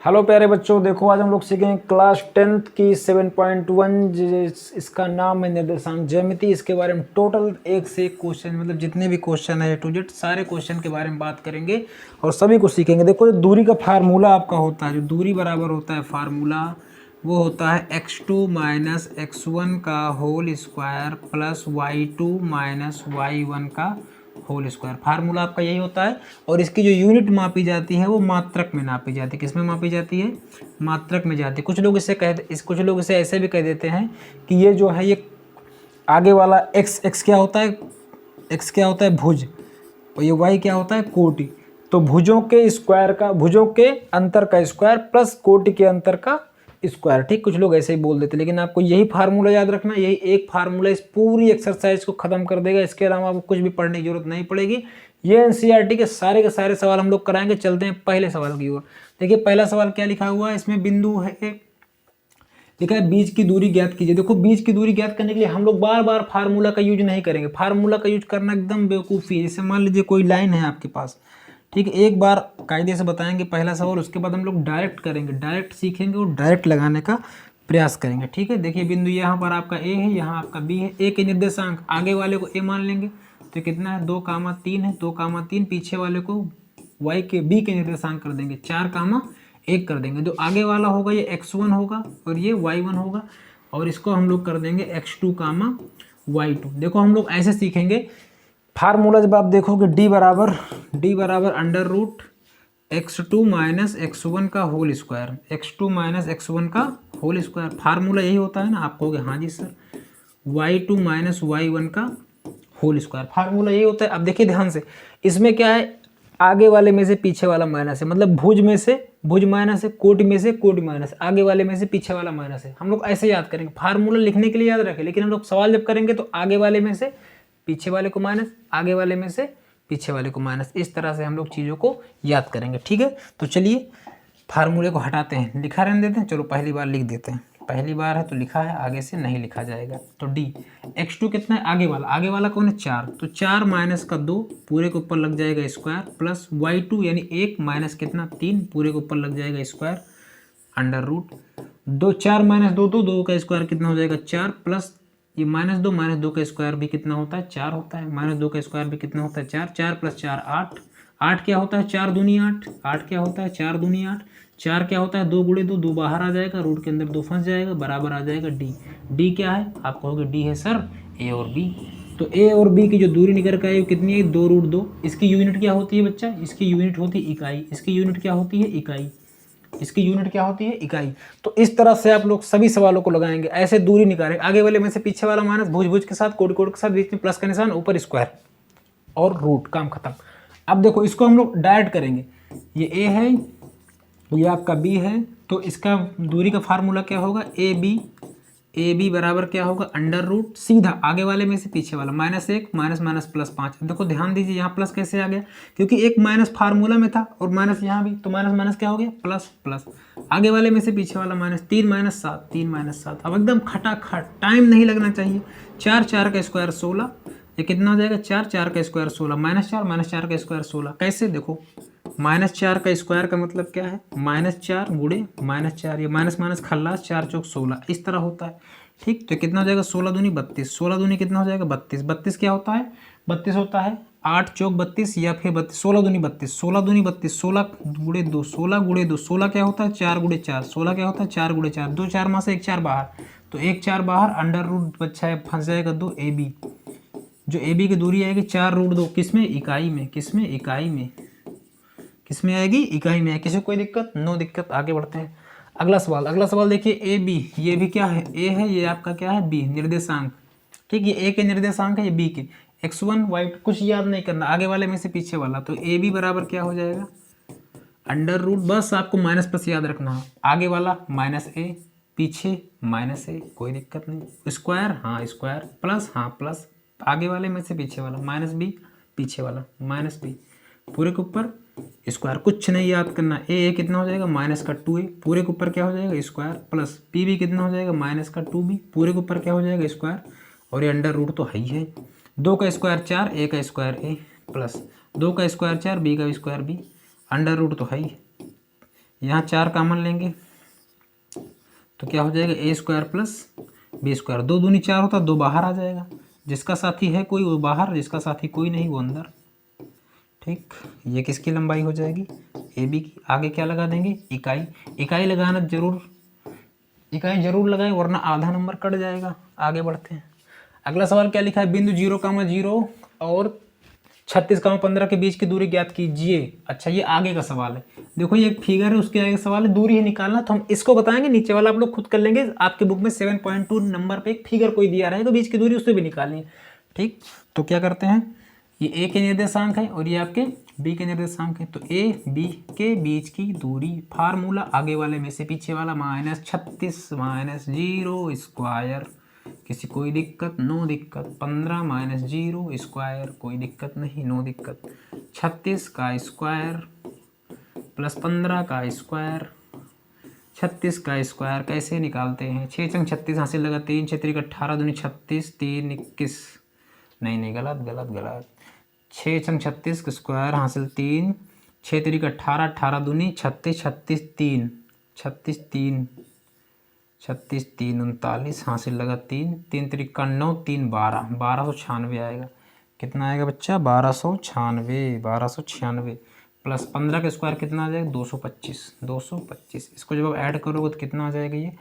Hello प्यारे बच्चों, देखो आज हम लोग सीखेंगे क्लास 10th की 7.1 इसका नाम है निर्देशांक ज्यामिति। इसके बारे में टोटल एक से एक क्वेश्चन, मतलब जितने भी क्वेश्चन है टू जेड सारे क्वेश्चन के बारे में बात करेंगे और सभी को सीखेंगे। देखो जो दूरी का फार्मूला आपका होता है, जो दूरी बराबर होता है फार्मूला, वो होता है x2 माइनस x1 का whole square plus y2 minus y1 का होल स्क्वायर। फार्मूला आपका यही होता है। और इसकी जो यूनिट मापी जाती है वो मात्रक में नापी जाती है। किस में मापी जाती है? मात्रक में जाती है। कुछ लोग कुछ लोग इसे ऐसे भी कह देते हैं कि ये जो है ये आगे वाला x क्या होता है? x क्या होता है? भुज। और ये y क्या होता है? कोटि। तो भुजों के स्क्वायर का, भुजों के अंतर का स्क्वायर प्लस कोटि के अंतर का स्क्वायर। ठीक, कुछ लोग ऐसे ही बोल देते, लेकिन आपको यही फार्मूला याद रखना। यही एक फार्मूला इस पूरी एक्सरसाइज को खत्म कर देगा। इसके अलावा आपको कुछ भी पढ़ने की जरूरत नहीं पड़ेगी। ये एनसीईआरटी के सारे सवाल हम लोग कराएंगे। चलते हैं पहले सवाल की ओर। देखिए पहला सवाल क्या लिखा हुआ है इसमें। बिंदु है लिखा है बीच की दूरी ज्ञात कीजिए। देखो बीच की दूरी ज्ञात करने के लिए हम लोग बार बार फार्मूला का यूज नहीं करेंगे। फार्मूला का यूज करना एकदम बेवकूफ़ी है। जैसे मान लीजिए कोई लाइन है आपके पास, ठीक है, एक बार कायदे से बताएंगे पहला सवाल, उसके बाद हम लोग डायरेक्ट करेंगे, डायरेक्ट सीखेंगे और डायरेक्ट लगाने का प्रयास करेंगे। ठीक है, देखिए बिंदु यहाँ पर आपका ए है, यहाँ आपका बी है। ए के निर्देशांक आगे वाले को ए मान लेंगे तो कितना है? 2,3 है। 2,3 पीछे वाले को वाई के बी के निर्देशांक कर देंगे, 4,1 कर देंगे। जो आगे वाला होगा ये x1 होगा और ये y1 होगा, और इसको हम लोग कर देंगे x2, y2। देखो हम लोग ऐसे सीखेंगे फार्मूला। जब आप देखोगे डी बराबर under root x2 minus x1 का whole square, x2 minus x1 का होल स्क्वायर। फार्मूला यही होता है ना। आप कहोगे हाँ जी सर। y2 माइनस y1 का होल स्क्वायर, फार्मूला यही होता है। अब देखिए ध्यान से, इसमें क्या है? आगे वाले में से पीछे वाला माइनस है, मतलब भुज में से भुज माइनस है, कोटि में से कोटि माइनस है, आगे वाले में से पीछे वाला माइनस है। हम लोग ऐसे याद करेंगे। फार्मूला लिखने के लिए याद रखें, लेकिन हम लोग सवाल जब करेंगे तो आगे वाले में से पीछे वाले को माइनस, आगे वाले में से पीछे वाले को माइनस, इस तरह से हम लोग चीज़ों को याद करेंगे। ठीक है, तो चलिए फार्मूले को हटाते हैं, लिखा रहने देते हैं। चलो पहली बार लिख देते हैं। पहली बार है तो लिखा है, आगे से नहीं लिखा जाएगा। तो डी x2 कितना है? आगे वाला कौन है? 4। तो 4 माइनस का 2 पूरे के ऊपर लग जाएगा स्क्वायर, प्लस y2 यानी 1 माइनस कितना? 3 पूरे के ऊपर लग जाएगा स्क्वायर, अंडर रूट 2। 4 माइनस 2 2 का स्क्वायर कितना हो जाएगा? 4, प्लस ये माइनस दो का स्क्वायर भी कितना होता है? 4 होता है। माइनस 2 का स्क्वायर भी कितना होता है? 4। 4 प्लस 4 8। 8 क्या होता है? 4 दूनी 8। 8 क्या होता है? 4 दूनी 8। 4 क्या होता है? 2 गुणे 2, 2 बाहर आ जाएगा, रूट के अंदर 2 फंस जाएगा, बराबर आ जाएगा डी। डी क्या है? आप कहोगे डी है सर ए और बी। तो ए और बी की जो दूरी निकल कर आई वो कितनी है? 2√2। इसकी यूनिट क्या होती है बच्चा? इसकी यूनिट होती है इकाई। इसकी यूनिट क्या होती है? इकाई। इसकी यूनिट क्या होती है? इकाई। तो इस तरह से आप लोग सभी सवालों को लगाएंगे। ऐसे दूरी निकालेंगे, आगे वाले में से पीछे वाला माइनस, भुज भुज के साथ, कोट कोट के साथ, बीच में प्लस का निशान, ऊपर स्क्वायर और रूट, काम खत्म। अब देखो इसको हम लोग डायरेक्ट करेंगे। ये ए है, ये आपका बी है, तो इसका दूरी का फार्मूला क्या होगा? ए बी बराबर क्या होगा? अंडर रूट सीधा आगे वाले में से पीछे वाला, -1 माइनस माइनस प्लस 5। देखो ध्यान दीजिए यहाँ प्लस कैसे आ गया? क्योंकि एक माइनस फार्मूला में था और माइनस यहाँ भी, तो माइनस माइनस क्या हो गया? Plus plus. आगे वाले में से पीछे वाला माइनस, 3 माइनस 7, 3 माइनस 7। अब एकदम खटाखट, टाइम नहीं लगना चाहिए। 4 4 का स्क्वायर 16, ये कितना हो जाएगा? 4 4 का स्क्वायर 16, माइनस 4 का स्क्वायर 16। कैसे? देखो -4 का स्क्वायर का मतलब क्या है? -4 गुणे -4, ये माइनस माइनस खल्लास, 4 चौक 16, इस तरह होता है। ठीक, तो कितना हो जाएगा? 16 दूनी 32। 16 दूनी कितना हो जाएगा? 32। 32 क्या होता है? 32 होता है 8 चौक 32 या फिर 32। 16 दूनी 32, 16 दूनी 32, 16 गुणे 2, 16 गुणे 2, 16 क्या होता है? 4 गुणे 4, 16 क्या होता है? 4 गुणे 4, 2 4 में से 1 4 बाहर, तो 1 4 बाहर, अंडर रूट बच्चा है, फंस जाएगा 2 ए बी। जो ए बी की दूरी आएगी 4√2, किसमें? इकाई में। किसमें? इकाई में। किसमें आएगी? इकाई में। किसी को कोई दिक्कत? नो दिक्कत। आगे बढ़ते हैं। अगला सवाल देखिए, ए बी, ये भी क्या है? ए है, ये आपका क्या है? बी, निर्देशांक। ठीक, ये ए के निर्देशांक है, ये बी के। x1 y, कुछ याद नहीं करना, आगे वाले में से पीछे वाला। तो ए बी बराबर क्या हो जाएगा? अंडर रूट, बस आपको माइनस प्लस याद रखना है। आगे वाला -a, पीछे -a, कोई दिक्कत नहीं। स्क्वायर, हाँ स्क्वायर, प्लस, हाँ प्लस, आगे वाले में से पीछे वाला, -b, पीछे वाला -b, पूरे के ऊपर स्क्वायर। कुछ नहीं याद करना। ए कितना हो जाएगा? -2a, पूरे के ऊपर क्या हो जाएगा? स्क्वायर, प्लस पी भी कितना हो जाएगा? -2b, पूरे के ऊपर क्या हो जाएगा? स्क्वायर, और ये अंडर रूट तो है ही है। 2 का स्क्वायर 4, ए का स्क्वायर ए, प्लस 2 का स्क्वायर 4, बी का स्क्वायर बी, अंडर रूट तो है ही। यहाँ 4 कॉमन लेंगे तो क्या हो जाएगा ए स्क्वायर प्लस बी स्क्वायर। 2 दूनी 4 होता, 2 बाहर आ जाएगा। जिसका साथी है कोई वो बाहर, जिसका साथी कोई नहीं वो अंदर। ठीक, ये किसकी लंबाई हो जाएगी, ए बी की। आगे क्या लगा देंगे, इकाई। इकाई लगाना जरूर, इकाई जरूर लगाएं वरना आधा नंबर कट जाएगा। आगे बढ़ते हैं। अगला सवाल क्या लिखा है, बिंदु 0,0 और 36,15 के बीच की दूरी ज्ञात कीजिए। अच्छा, ये आगे का सवाल है। देखो ये एक फिगर है, उसके आगे का सवाल है, दूरी है निकालना। तो हम इसको बताएंगे, नीचे वाला आप लोग खुद कर लेंगे। आपके बुक में 7.2 नंबर पे एक फिगर कोई दिया रहेगा, बीच की दूरी उससे भी निकालनी है। ठीक, तो क्या करते हैं, ये ए के निर्देशांक है और ये आपके बी के निर्देशांक है। तो ए बी के बीच की दूरी, फार्मूला आगे वाले में से पीछे वाला, -36 -0 स्क्वायर। किसी कोई दिक्कत, नो दिक्कत। 15 -0 स्क्वायर, कोई दिक्कत नहीं, नो दिक्कत। 36 का स्क्वायर प्लस 15 का स्क्वायर, 36 का स्क्वायर कैसे निकालते हैं, 6 चंग 36 हासिल लगा, 3 6 3 18 दूनी 36, 3 21, नहीं गलत गलत गलत। 6 चंग 36 का स्क्वायर हासिल 3, 6 3 18, 18 दूनी 36, 36 3 36 3 36 3 39 हासिल लगा 3, 3 3 9 3 12, 1296 आएगा। कितना आएगा बच्चा, 1296, 1296 प्लस 15 का स्क्वायर कितना आ जाएगा, 225, 225। इसको जब आप ऐड करोगे तो कितना आ जाएगा ये,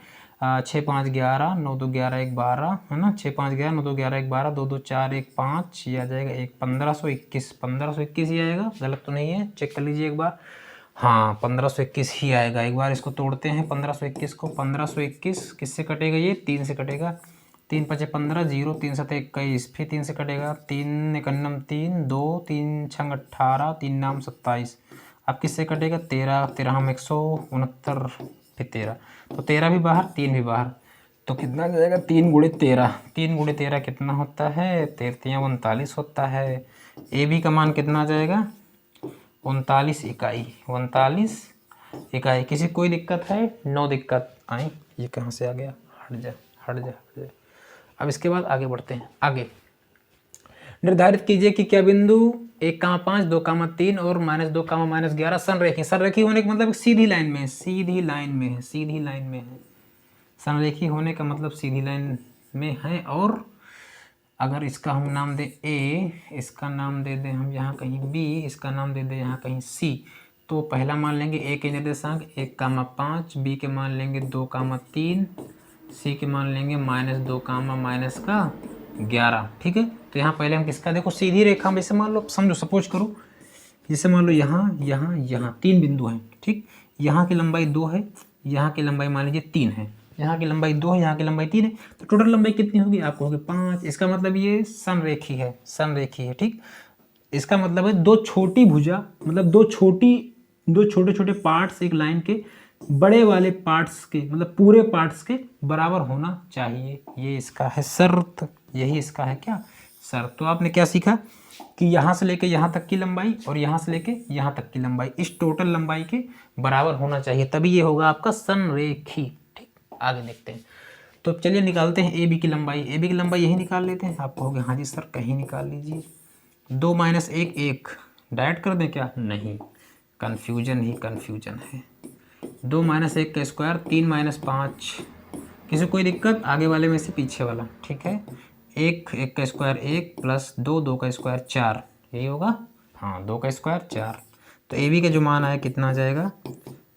6 5 11, 9 2 11 1 12, है ना। 6 5 11, 9 2 11 1 12, 2 2 4 1 5, ये आ जाएगा 1521, 1521 ही आएगा। गलत तो नहीं है, चेक कर लीजिए एक बार। हाँ 1521 ही आएगा। एक बार इसको तोड़ते हैं 1521 को। 1521 किससे कटेगा, ये 3 से कटेगा। 3 5 15, 0 3 7 21, फिर 3 से कटेगा। 3 1 3, 2 3 6 18, 3 नाम 27। अब किससे कटेगा, 13 13 हम 169, फिर 13, तो 13 भी बाहर, 3 भी बाहर। तो कितना जाएगा, 3 गुणे 13, 3 गुणे 13 कितना होता है, 13 39 होता है। ए बी का मान कितना आ जाएगा, 39 इकाई, 39 इकाई। किसी कोई दिक्कत है, नो दिक्कत। आई, ये कहाँ से आ गया, हट जा हट जा हट जा। अब इसके बाद आगे बढ़ते हैं। आगे निर्धारित कीजिए कि क्या बिंदु 1,5 2,3 और -2, -11 संरेखी। संरेखी होने का मतलब सीधी लाइन में है, सीधी लाइन में है, सीधी लाइन में है। संरेखी होने का मतलब सीधी लाइन में है। और अगर इसका हम नाम दे ए, इसका नाम दे दें हम यहाँ कहीं बी, इसका नाम दे दें यहाँ कहीं सी, तो पहला मान लेंगे ए के निर्देशांक 1,5, बी के मान लेंगे 2,3, सी के मान लेंगे -2, -11। ठीक है, तो यहाँ पहले हम किसका, देखो सीधी रेखा में जैसे मान लो, समझो सपोज करो, जैसे मान लो यहाँ यहाँ यहाँ 3 बिंदु हैं। ठीक, यहाँ की लंबाई 2 है, यहाँ की लंबाई मान लीजिए 3 है, यहाँ की लंबाई 2 है, यहाँ की लंबाई 3 है, तो टोटल लंबाई कितनी होगी, आपको होगी 5। इसका मतलब ये संरेखी है, संरेखी है। ठीक, इसका मतलब है दो छोटी भुजा, मतलब दो छोटे छोटे पार्ट्स एक लाइन के बड़े वाले पार्ट्स के, मतलब पूरे पार्ट्स के बराबर होना चाहिए। ये इसका है शर्त, यही इसका है क्या, शर्त। तो आपने क्या सीखा कि यहाँ से लेके यहाँ तक की लंबाई और यहाँ से लेके यहाँ तक की लंबाई इस टोटल लंबाई के बराबर होना चाहिए, तभी ये होगा आपका संरेखी। ठीक, आगे देखते हैं। तो चलिए निकालते हैं ए बी की लंबाई। ए बी की लंबाई यही निकाल लेते हैं। आप कहोगे हाँ जी सर, कहीं निकाल लीजिए। 2 - 1 1, डायरेक्ट कर दें क्या, नहीं, कन्फ्यूजन ही कन्फ्यूजन है। 2 - 1 का स्क्वायर, 3 - 5, किसी कोई दिक्कत, आगे वाले में से पीछे वाला। ठीक है, 1 1 का स्क्वायर 1 प्लस 2 2 का स्क्वायर 4, यही होगा। हाँ, 2 का स्क्वायर 4। तो ए बी का जो मान आया कितना आ जाएगा,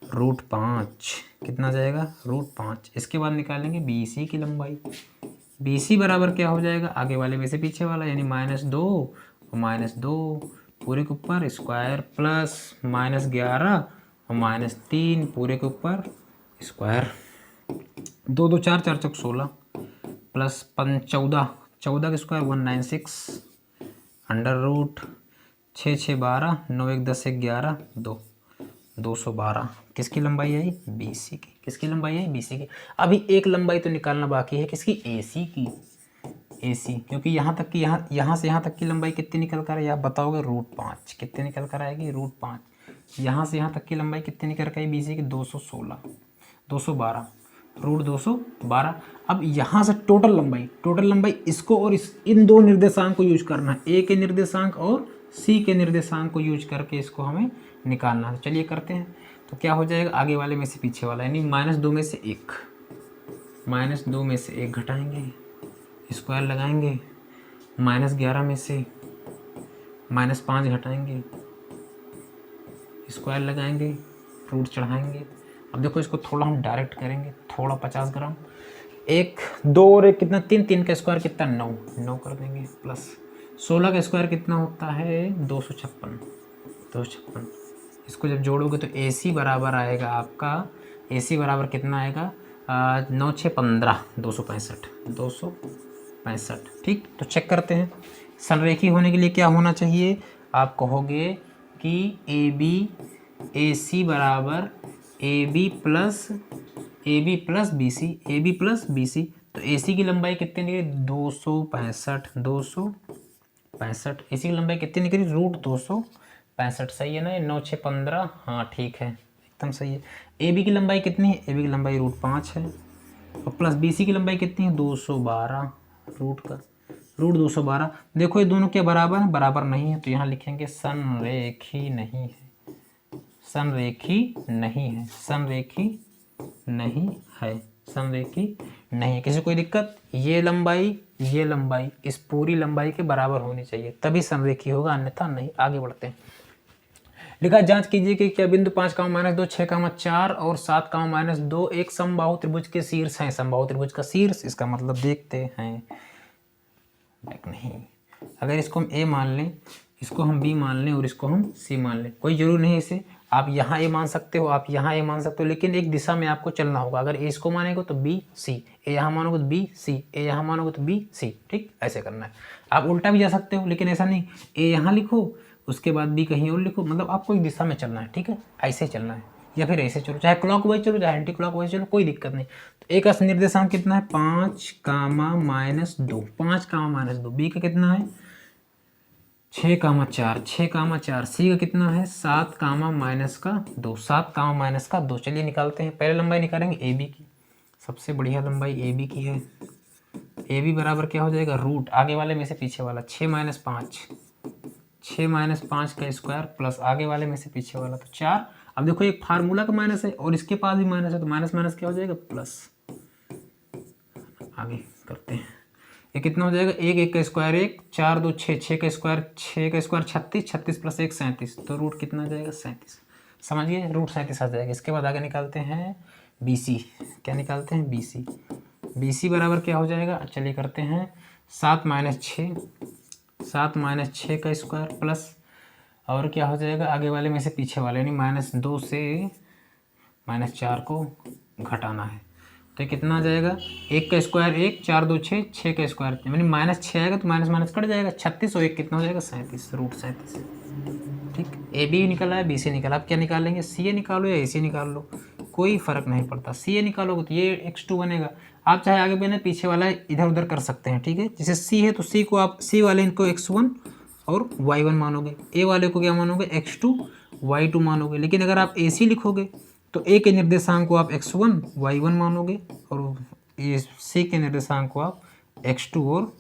√5। कितना जाएगा, √5। इसके बाद निकालेंगे बी सी की लंबाई। बी सी बराबर क्या हो जाएगा, आगे वाले में से पीछे वाला, यानी -2 और -2 पूरे के ऊपर स्क्वायर प्लस -11 और -3 पूरे के ऊपर स्क्वायर। 2 2 4 4 चौक 16 प्लस 14 14 का स्क्वायर 196 अंडर रूट 6 6 12 9 1 10 11 2 212। किसकी लंबाई आई, बी सी की। किसकी लंबाई आई, बी सी की। अभी एक लंबाई तो निकालना बाकी है, किसकी, ए सी की। ए सी, क्योंकि यहाँ तक की, यहाँ से यहाँ तक की लंबाई कितनी निकल कर आएगी, आप बताओगे, √5। कितनी निकल कर आएगी, √5। यहाँ से यहाँ तक की लंबाई कितनी निकल कर आई बी सी की, 216 212, √212। अब यहाँ से टोटल लंबाई इसको और इन दो निर्देशांक को यूज करना है, ए के निर्देशांक और सी के निर्देशांक को यूज करके इसको हमें निकालना है। चलिए करते हैं। तो क्या हो जाएगा, आगे वाले में से पीछे वाला, यानी -2 में से 1, -2 में से 1 घटाएंगे, स्क्वायर लगाएंगे, -11 में से -5 घटाएंगे, स्क्वायर लगाएंगे, रूट चढ़ाएंगे। अब देखो इसको थोड़ा हम डायरेक्ट करेंगे, थोड़ा 50 ग्राम, 1 2 और 1 कितना 3, 3 का स्क्वायर कितना 9, 9 कर देंगे, प्लस 16 का स्क्वायर कितना होता है 256, 256। इसको जब जोड़ोगे तो AC बराबर आएगा आपका, AC बराबर कितना आएगा 9 6 15, 265, 265। ठीक, तो चेक करते हैं। संरेखी होने के लिए क्या होना चाहिए, आप कहोगे कि AC बराबर AB plus BC, AB plus BC। तो AC की लंबाई कितनी निकली 265, 265। AC की लंबाई कितनी निकली √265, सही है ना, ये 9 6 15, हाँ ठीक है, एकदम सही है। AB की लंबाई कितनी है, AB की लंबाई √5 है, और प्लस BC की लंबाई कितनी है 212, √212। देखो ये दोनों क्या बराबर है, बराबर नहीं है, तो यहाँ लिखेंगे संरेखी नहीं है, संरेखी नहीं है, संरेखी नहीं है, संरेखी नहीं है। किसी कोई दिक्कत, ये लंबाई इस पूरी लंबाई के बराबर होनी चाहिए, तभी संरेखी होगा, अन्यथा नहीं। आगे बढ़ते हैं। लिखा जांच कीजिए कि क्या बिंदु 5, -2, 6, 4 और 7, -2 एक समबाहु त्रिभुज के शीर्ष हैं। समबाहु त्रिभुज का शीर्ष, इसका मतलब देखते हैं, नहीं, अगर इसको हम A मान लें, इसको हम B मान लें और इसको हम C मान लें, कोई जरूरी नहीं इसे, आप यहाँ A मान सकते हो, आप यहाँ A मान सकते हो, लेकिन एक दिशा में आपको चलना होगा। अगर A इसको मानेगा तो B C, A यहाँ मानोगे तो B C, A यहाँ मानोगे तो B C, ठीक, ऐसे करना है। आप उल्टा भी जा सकते हो, लेकिन ऐसा नहीं, A यहाँ लिखो, उसके बाद B कहीं और लिखो, मतलब आपको एक दिशा में चलना है, ठीक है, ऐसे चलना है, या फिर ऐसे चलो, चाहे क्लॉकवाइज चलो, चाहे एंटी क्लॉकवाइज चलो, कोई दिक्कत नहीं। तो A का निर्देशांक कितना है 5, -2, 5, -2। B का कितना है 6, 4, 6, 4। C का कितना है 7, -2, 7, -2। चलिए निकालते हैं। पहले लंबाई निकालेंगे AB की, सबसे बढ़िया लंबाई AB की है। AB बराबर क्या हो जाएगा, रूट आगे वाले में से पीछे वाला, 6 - 5, 6 - 5 का स्क्वायर प्लस आगे वाले में से पीछे वाला, तो 4। अब देखो एक फार्मूला का माइनस है और इसके पास भी माइनस है, तो माइनस माइनस क्या हो जाएगा प्लस। आगे करते हैं, ये कितना हो जाएगा 1, 1 का स्क्वायर 1, 4 2 6, 6 का स्क्वायर 36, 36 प्लस 1 37, तो रूट कितना आ जाएगा 37, समझिए, √37 आ जाएगा। इसके बाद आगे निकालते हैं BC, क्या निकालते हैं BC, BC बराबर क्या हो जाएगा, चलिए करते हैं 7 - 6, 7 - 6 का स्क्वायर प्लस, और क्या हो जाएगा आगे वाले में से पीछे वाले, यानी -2 से -4 को घटाना है, तो ये कितना आ जाएगा 1 का स्क्वायर 1, 4 2 6, 6 का स्क्वायर, यानी -6 आएगा तो माइनस माइनस कट जाएगा, 36 और 1 कितना हो जाएगा 37, √37। ठीक, AB निकला है, BC निकला, आप क्या निकाल लेंगे, CA निकालो या AC निकाल लो, कोई फर्क नहीं पड़ता। CA निकालोगे तो ये x2 बनेगा, आप चाहे आगे बने पीछे वाला इधर उधर कर सकते हैं, ठीक है। जैसे C है तो C को आप C वाले इनको x1 और y1 मानोगे, A वाले को क्या मानोगे x2 y2 मानोगे, लेकिन अगर आप AC लिखोगे तो A के निर्देशांक को आप x1 y1 मानोगे और ये C के निर्देशांक को आप x2 और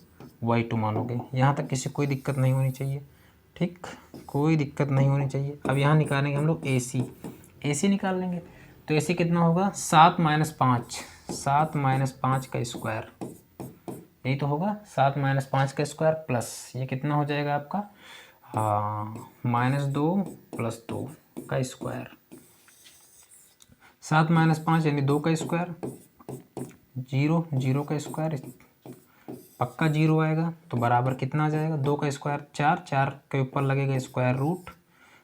y2 मानोगे। यहाँ तक किसी कोई दिक्कत नहीं होनी चाहिए, ठीक, कोई दिक्कत नहीं होनी चाहिए। अब यहाँ निकालेंगे हम लोग AC निकाल लेंगे, तो AC कितना होगा 7 - 5, 7 - 5 का स्क्वायर, यही तो होगा 7 - 5 का स्क्वायर प्लस ये कितना हो जाएगा आपका -2 + 2 का स्क्वायर, 7 - 5 यानी 2 का स्क्वायर, 0, 0 का स्क्वायर पक्का 0 आएगा, तो बराबर कितना आ जाएगा 2 का स्क्वायर 4, 4 के ऊपर लगेगा स्क्वायर रूट,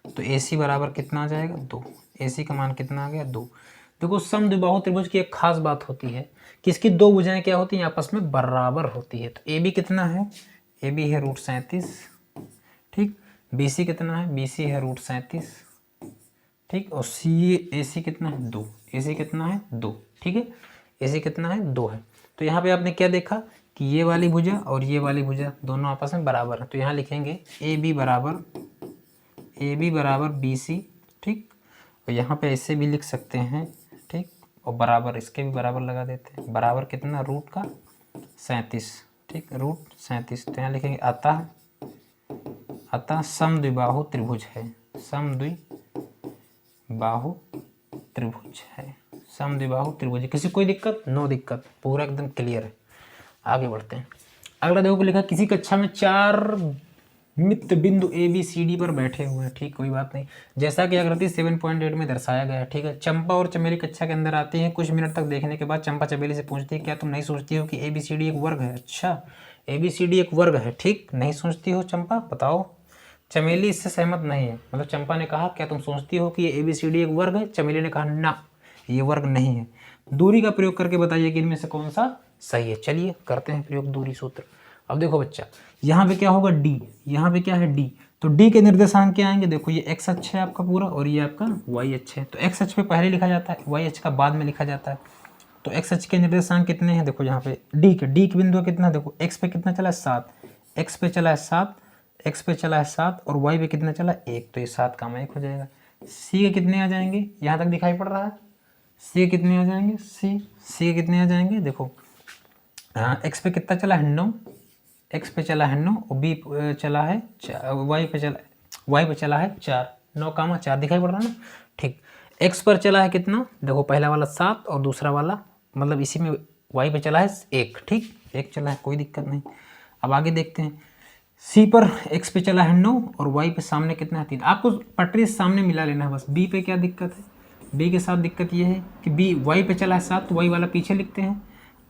तो AC बराबर कितना आ जाएगा 2, AC का मान कितना आ गया 2। देखो समद्विबाहु त्रिभुज की एक खास बात होती है कि इसकी दो भुजाएं क्या होती हैं आपस में बराबर होती है। तो AB कितना है, AB है √37, ठीक, BC कितना है, BC है √37, ठीक, और AC कितना है 2, AC कितना है 2, ठीक है, AC कितना है 2 है। तो यहाँ पे आपने क्या देखा कि ये वाली भुजा और ये वाली भुजा दोनों आपस में बराबर है, तो यहाँ लिखेंगे AB बराबर BC, ठीक, और यहाँ पे ऐसे भी लिख सकते हैं, ठीक, और बराबर इसके भी बराबर लगा देते हैं, बराबर कितना रूट का 37, ठीक, √37, तो यहाँ लिखेंगे अतः समद्विबाहु त्रिभुज है, समद्विबाहु त्रिभुज है, समद्विबाहु त्रिभुज। किसी कोई दिक्कत? नो दिक्कत, पूरा एकदम क्लियर है। आगे बढ़ते हैं। अगला देखो लिखा, किसी कक्षा में 4 मित्र बिंदु ए बी सी डी पर बैठे हुए हैं। ठीक, कोई बात नहीं, जैसा कि आकृति 7.8 में दर्शाया गया है। ठीक है, चंपा और चमेली कक्षा के अंदर आती हैं। कुछ मिनट तक देखने के बाद चंपा चमेली से पूछती है, क्या तुम नहीं सोचती हो कि ए बी सी डी एक वर्ग है? अच्छा, ए बी सी डी एक वर्ग है। ठीक, नहीं सोचती हो चंपा? बताओ। चमेली इससे सहमत नहीं है। मतलब चंपा ने कहा, क्या तुम सोचती हो कि ये ए बी सी डी एक वर्ग है? चमेली ने कहा, ना, ये वर्ग नहीं है। दूरी का प्रयोग करके बताइए कि इनमें से कौन सा सही है। चलिए करते हैं प्रयोग, दूरी सूत्र। अब देखो बच्चा, यहाँ पे क्या होगा? डी। यहाँ पे क्या है? डी। तो डी के निर्देशांक क्या आएंगे? देखो, ये एक्स अक्ष है आपका पूरा, और ये आपका वाई अक्ष है। तो एक्स अक्ष पे पहले लिखा जाता है, वाई अक्ष का बाद में लिखा जाता है। तो एक्स अक्ष के निर्देशांक कितने हैं? देखो यहाँ पे डी के बिंदु कितना, देखो एक्स पे कितना चला है? 7, एक्स पे चला है 7, एक्स पे चला है 7, और वाई पे कितना चला? 1। तो ये 7 का 1 हो जाएगा। सी के कितने आ जाएंगे? यहाँ तक दिखाई पड़ रहा है। सी के कितने आ जाएंगे? सी के कितने आ जाएंगे? देखो, एक्स पे कितना चला है? 9, एक्स पे चला है 9, और बी चला है, वाई पे चला है 4। 9 कामा 4 दिखाई पड़ रहा है ना? ठीक, एक्स पर चला है कितना? देखो, पहला वाला 7 और दूसरा वाला, मतलब इसी में वाई पे चला है 1। ठीक, 1 चला है, कोई दिक्कत नहीं। अब आगे देखते हैं। सी पर एक्स पे चला है 9, और वाई पे सामने कितना है? 3। आपको पटरी सामने मिला लेना है बस। बी पे क्या दिक्कत है? बी के साथ दिक्कत ये है कि बी वाई पे चला है 7, तो वाई वाला पीछे लिखते हैं।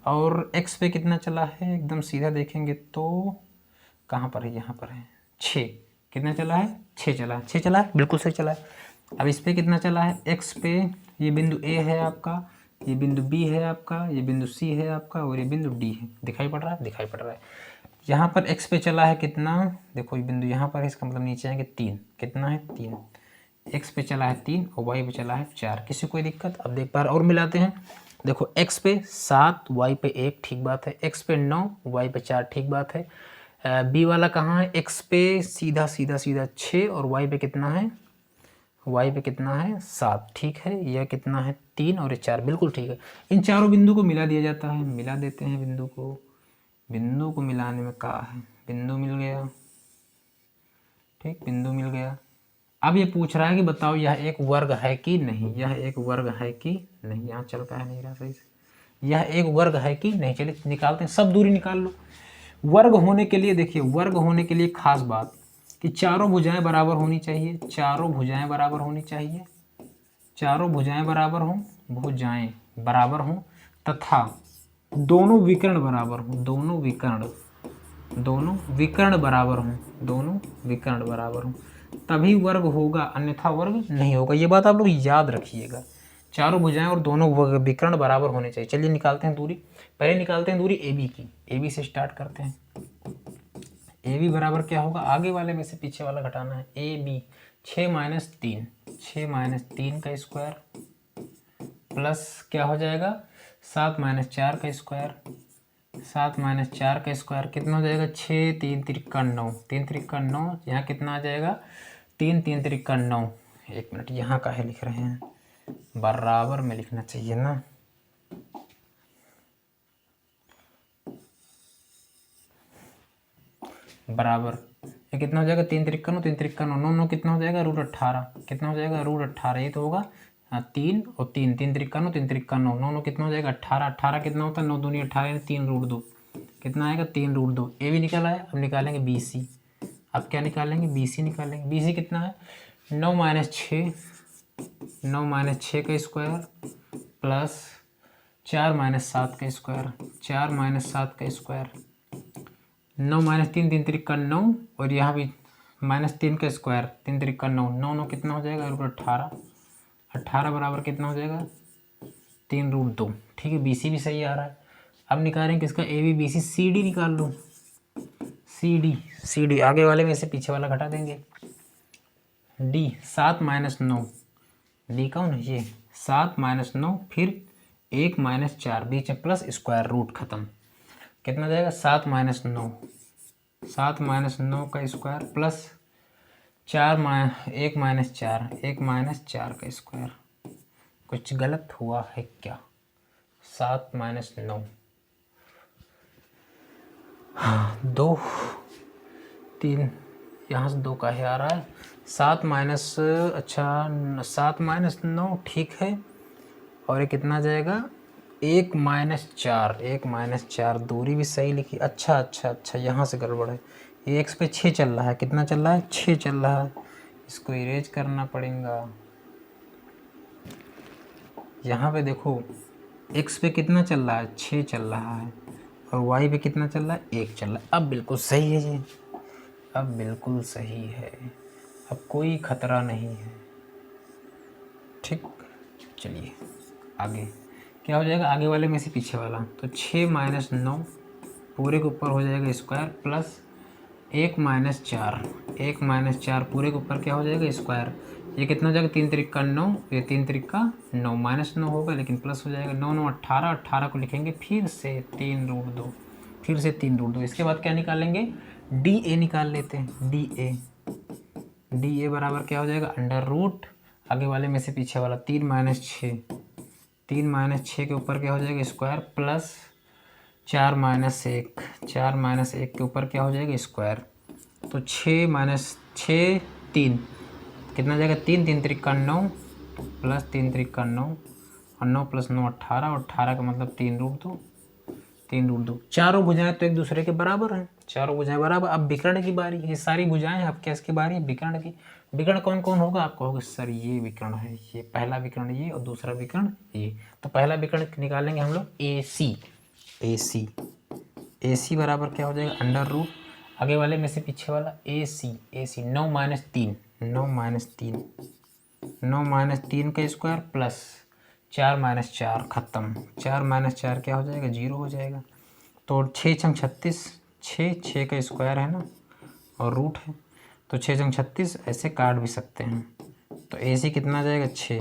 और एक्स पे कितना चला है? एकदम सीधा देखेंगे तो कहाँ पर है? यहाँ पर है 6। कितना चला है? 6 चला है। 6 चला है, बिल्कुल सही चला है। अब इस पे कितना चला है? एक्स पे ये बिंदु ए है आपका, ये बिंदु बी है आपका, ये बिंदु सी है आपका, और ये बिंदु डी है। दिखाई पड़ रहा है? दिखाई पड़ रहा है। यहाँ पर एक्स पे चला है कितना? देखो, ये बिंदु यहाँ पर है, इसका मतलब नीचे आएंगे 3। कितना है? 3। एक्स पे चला है 3 और वाई पे चला है 4। किसी कोई दिक्कत? अब देख बार और मिलाते हैं। देखो, एक्स पे 7, वाई पे 1, ठीक बात है। एक्स पे 9, वाई पे 4, ठीक बात है। बी वाला कहाँ है? एक्स पे सीधा सीधा सीधा 6, और वाई पे कितना है? वाई पे कितना है? 7, ठीक है। यह कितना है? 3, और ये 4, बिल्कुल ठीक है। इन चारों बिंदु को मिला दिया जाता है। मिला देते हैं बिंदु को। बिंदु को मिलाने में क्या है? बिंदु मिल गया। ठीक, बिंदु मिल गया। अब ये पूछ रहा है कि बताओ यह एक वर्ग है कि नहीं? यह एक वर्ग है कि नहीं? यहाँ चल रहा है नहीं रहा सही से। यह एक वर्ग है कि नहीं? चलिए निकालते हैं, सब दूरी निकाल लो। वर्ग होने के लिए देखिए, वर्ग होने के लिए खास बात कि चारों भुजाएं बराबर होनी चाहिए। चारों भुजाएं बराबर होनी चाहिए। चारों भुजाएं बराबर हों, भुजाएं बराबर हों, तथा दोनों विकर्ण बराबर हों। दोनों विकर्ण बराबर हों। दोनों विकर्ण बराबर हों, तभी वर्ग होगा, अन्यथा वर्ग नहीं होगा। ये बात आप लोग याद रखिएगा। चारों भुजाएं और दोनों विकर्ण बराबर होने चाहिए। चलिए निकालते हैं दूरी। पहले निकालते हैं दूरी ए बी की। ए बी से स्टार्ट करते हैं। ए बी बराबर क्या होगा? आगे वाले में से पीछे वाला घटाना है। ए बी 6 - 3, 6 - 3 का स्क्वायर, प्लस क्या हो जाएगा? 7 - 4 का स्क्वायर। 7 - 4 का स्क्वायर कितना हो जाएगा? 6 3 त्रिका 9, 3 त्रिका 9। यहाँ कितना आ जाएगा? 3 3 त्रिका 9। 1 मिनट, यहाँ का है लिख रहे हैं, बराबर में लिखना चाहिए ना। बराबर ये कितना हो जाएगा? 3 त्रिका 9, 3 त्रिका 9, 9 9 कितना हो जाएगा? √18। कितना हो जाएगा? √18। ये तो होगा 3 और 3, 3 त्रिका 9, 3 त्रिका 9, 9 9 कितना हो जाएगा? 18। 18 कितना होता है? 9 दूनी 18, 3 √2 कितना आएगा? 3 √2। ए भी निकल आया। अब निकालेंगे बी सी। अब क्या निकालेंगे? बी सी निकालेंगे। बी सी कितना है? 9 - 6, 9 - 6 का स्क्वायर, प्लस 4 - 7 का स्क्वायर, 4 - 7 का स्क्वायर। 9 - 3, 3 त्रिका 9, और यहाँ भी -3 का स्क्वायर, 3 त्रिका 9, 9 9 कितना हो जाएगा? √18। 18 बराबर कितना हो जाएगा? 3 √2। ठीक है, बी सी भी सही आ रहा है। अब निकालेंगे किसका? A B B C. C D निकाल लो। सी डी आगे वाले में से पीछे वाला घटा देंगे। डी 7 - 9, डी कौन है? ये 7 - 9, फिर 1 - 4, बीच में प्लस स्क्वायर रूट खत्म। कितना जाएगा? 7 - 9, 7 - 9 का स्क्वायर, प्लस 1 - 4, 1 - 4 का स्क्वायर। कुछ गलत हुआ है क्या? 7 - 9, 2 3, यहाँ से 2 का ही आ रहा है। 7 - 9 ठीक है। और ये कितना आ जाएगा 1-4। 1-4 दूरी भी सही लिखी। अच्छा अच्छा अच्छा, यहाँ से गड़बड़ है। ये एक्स पे 6 चल रहा है। कितना चल रहा है? 6 चल रहा है। इसको इरेज करना पड़ेगा। यहाँ पे देखो एक्स पे कितना चल रहा है? 6 चल रहा है। और वाई पे कितना चल रहा है? 1 चल रहा है। अब बिल्कुल सही है जी, अब बिल्कुल सही है, अब कोई खतरा नहीं है। ठीक, चलिए आगे क्या हो जाएगा? आगे वाले में से पीछे वाला। तो 6-9 पूरे के ऊपर हो जाएगा स्क्वायर, प्लस 1-4। 1-4 पूरे के ऊपर क्या हो जाएगा? स्क्वायर। ये कितना हो जाएगा? 3 त्रिक का 9, ये 3 त्रिक का 9, -9 होगा लेकिन प्लस हो जाएगा। 9-9 18, 18 को लिखेंगे फिर से 3√2, फिर से 3√2। इसके बाद क्या निकालेंगे? डी ए निकाल लेते हैं। डी ए बराबर क्या हो जाएगा? अंडर रूट आगे वाले में से पीछे वाला 3-6। 3-6 के ऊपर क्या हो जाएगा? Square, plus 4-1। 4-1 के ऊपर क्या हो जाएगा? स्क्वायर। तो 6-6 3 कितना जाएगा? 3 त्रिक का 9, प्लस 3 त्रिक का 9, और 9 + 9 18, और 18 का मतलब 3√2। 3√2 चारों भुजाएं तो एक दूसरे के बराबर हैं। चारों भुजाएं बराबर। अब विकर्ण की बारी। ये सारी भुजाएं हैं, अब किसकी बारी है? विकर्ण की। विकर्ण कौन कौन होगा? आप कहोगे सर ये विकर्ण है, ये पहला विकर्ण ये, और दूसरा विकर्ण ये। तो पहला विकर्ण निकालेंगे हम लोग AC। AC बराबर क्या हो जाएगा? अंडर रूट आगे वाले में से पीछे वाला AC। 9-3 9-3 का स्क्वायर, प्लस 4-4 खत्म। 4-4 क्या हो जाएगा? 0 हो जाएगा। तो 6 × 36, 6 का स्क्वायर है ना, और रूट है, तो 6 × 36 ऐसे काट भी सकते हैं। तो AC कितना आ जाएगा? 6।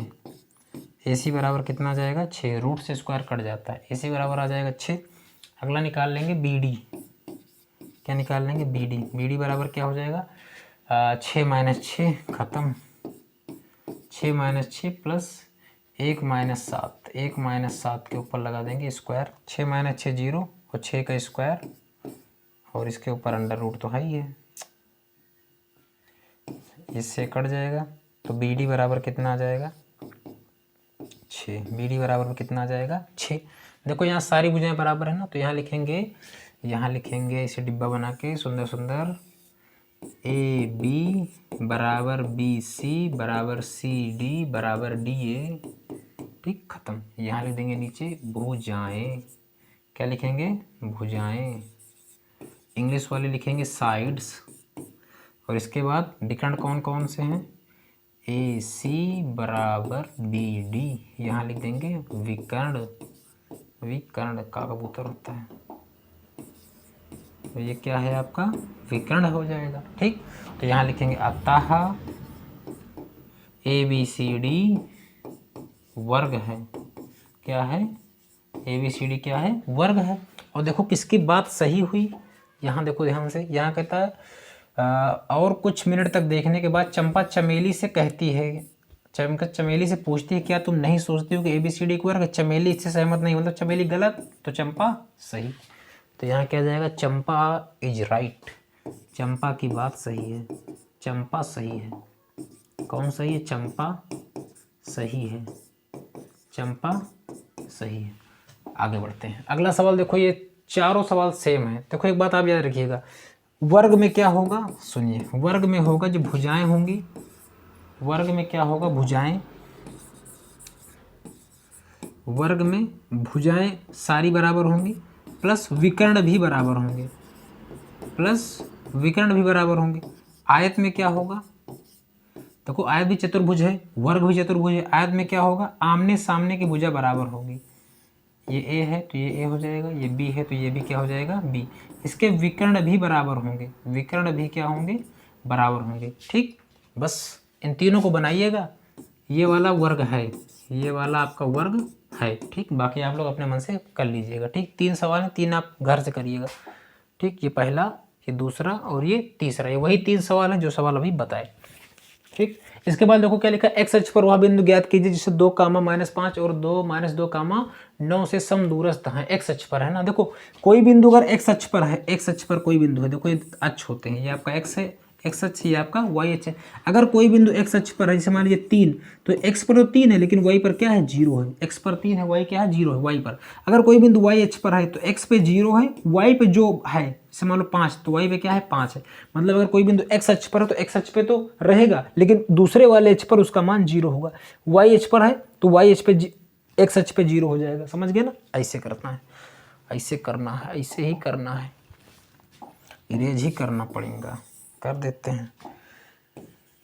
AC बराबर कितना आ जाएगा? 6। रूट से स्क्वायर कट जाता है। AC बराबर आ जाएगा 6। अगला निकाल लेंगे BD। क्या निकाल लेंगे? BD बराबर क्या हो जाएगा? 6-6 खत्म। 6-6 प्लस 1-7। 1-7 के ऊपर लगा देंगे स्क्वायर। 6-6 0, और 6 का स्क्वायर, और इसके ऊपर अंडर रूट तो है ही है, इससे कट जाएगा। तो BD बराबर कितना आ जाएगा? 6। BD बराबर कितना आ जाएगा? 6। देखो यहाँ सारी भुजाएं बराबर है ना, तो यहाँ लिखेंगे इसे डिब्बा बना के सुंदर सुंदर। AB बराबर BC बराबर CD बराबर DA। ठीक, खत्म। यहाँ लिख देंगे नीचे भुजाएं। क्या लिखेंगे? भुजाएं। इंग्लिश वाले लिखेंगे साइड्स। और इसके बाद विकर्ण कौन कौन से हैं? AC बराबर BD। यहाँ लिख देंगे विकर्ण। विकर्ण का कबूतर होता है, तो ये क्या है आपका? विकर्ण हो जाएगा। ठीक, तो यहाँ लिखेंगे अतः ABCD वर्ग है। क्या है? ABCD क्या है? वर्ग है। और देखो किसकी बात सही हुई, यहाँ देखो ध्यान से। यहाँ कहता है और कुछ मिनट तक देखने के बाद चंपा चमेली से कहती है, चमेली से पूछती है क्या तुम नहीं सोचती हो कि ABCD एक वर्ग? चमेली इससे सहमत नहीं, मतलब चमेली गलत, तो चंपा सही। तो यहाँ क्या जाएगा? चंपा इज राइट। चंपा की बात सही है। चंपा सही है। कौन सही है? चंपा सही है। चंपा सही है। आगे बढ़ते हैं। अगला सवाल देखो, ये चारों सवाल सेम है। देखो एक बात आप याद रखिएगा, वर्ग में क्या होगा? सुनिए, वर्ग में होगा जो भुजाएं होंगी। वर्ग में क्या होगा? भुजाएं। वर्ग में भुजाएं सारी बराबर होंगी, प्लस विकर्ण भी बराबर होंगे। प्लस विकर्ण भी बराबर होंगे। आयत में क्या होगा? देखो आयत भी चतुर्भुज है, वर्ग भी चतुर्भुज है। आयत में क्या होगा? आमने सामने की भुजा बराबर होगी। ये A है तो ये A हो जाएगा, ये B है तो ये भी क्या हो जाएगा? B। इसके विकर्ण भी बराबर होंगे। विकर्ण भी क्या होंगे? बराबर होंगे। ठीक, बस इन तीनों को बनाइएगा। ये वाला वर्ग है, ये वाला आपका वर्ग है। ठीक, बाकी आप लोग अपने मन से कर लीजिएगा। ठीक, 3 सवाल हैं, 3 आप घर से करिएगा। ठीक, ये पहला, ये दूसरा और ये तीसरा, ये वही 3 सवाल हैं जो सवाल अभी बताए। ठीक, इसके बाद देखो क्या लिखा है? एक्स अक्ष पर वह बिंदु ज्ञात कीजिए जिससे 2, -5 और 2, -2, 9 से समदूरस्थ है। एक्स अक्ष पर है ना। देखो कोई बिंदु अगर एक्स अक्ष पर है, एक्स अक्ष पर कोई बिंदु है, देखो ये अक्ष होते हैं, ये आपका एक्स है, एक्स अक्ष ये आपका वाई अक्ष है। अगर कोई बिंदु एक्स अक्ष पर है, जैसे मान लीजिए 3, तो एक्स पर तो 3 है लेकिन वाई पर क्या है 0 है। एक्स पर 3 है, वाई क्या है 0 है वाई पर। अगर कोई बिंदु वाई अक्ष पर है तो एक्स पे 0 है, वाई पे जो है जैसे मान लो 5 तो वाई पे क्या है 5 है। मतलब अगर कोई बिंदु एक्स अक्ष पर है तो एक्स अक्ष पे तो रहेगा लेकिन दूसरे वाले अक्ष पर उसका मान 0 होगा। वाई अक्ष पर है तो वाई अक्ष पे एक्स अक्ष पे 0 हो जाएगा। समझ गए ना? ऐसे करना है, ऐसे करना है, ऐसे ही करना है, इरेज ही करना पड़ेगा। कर देते हैं।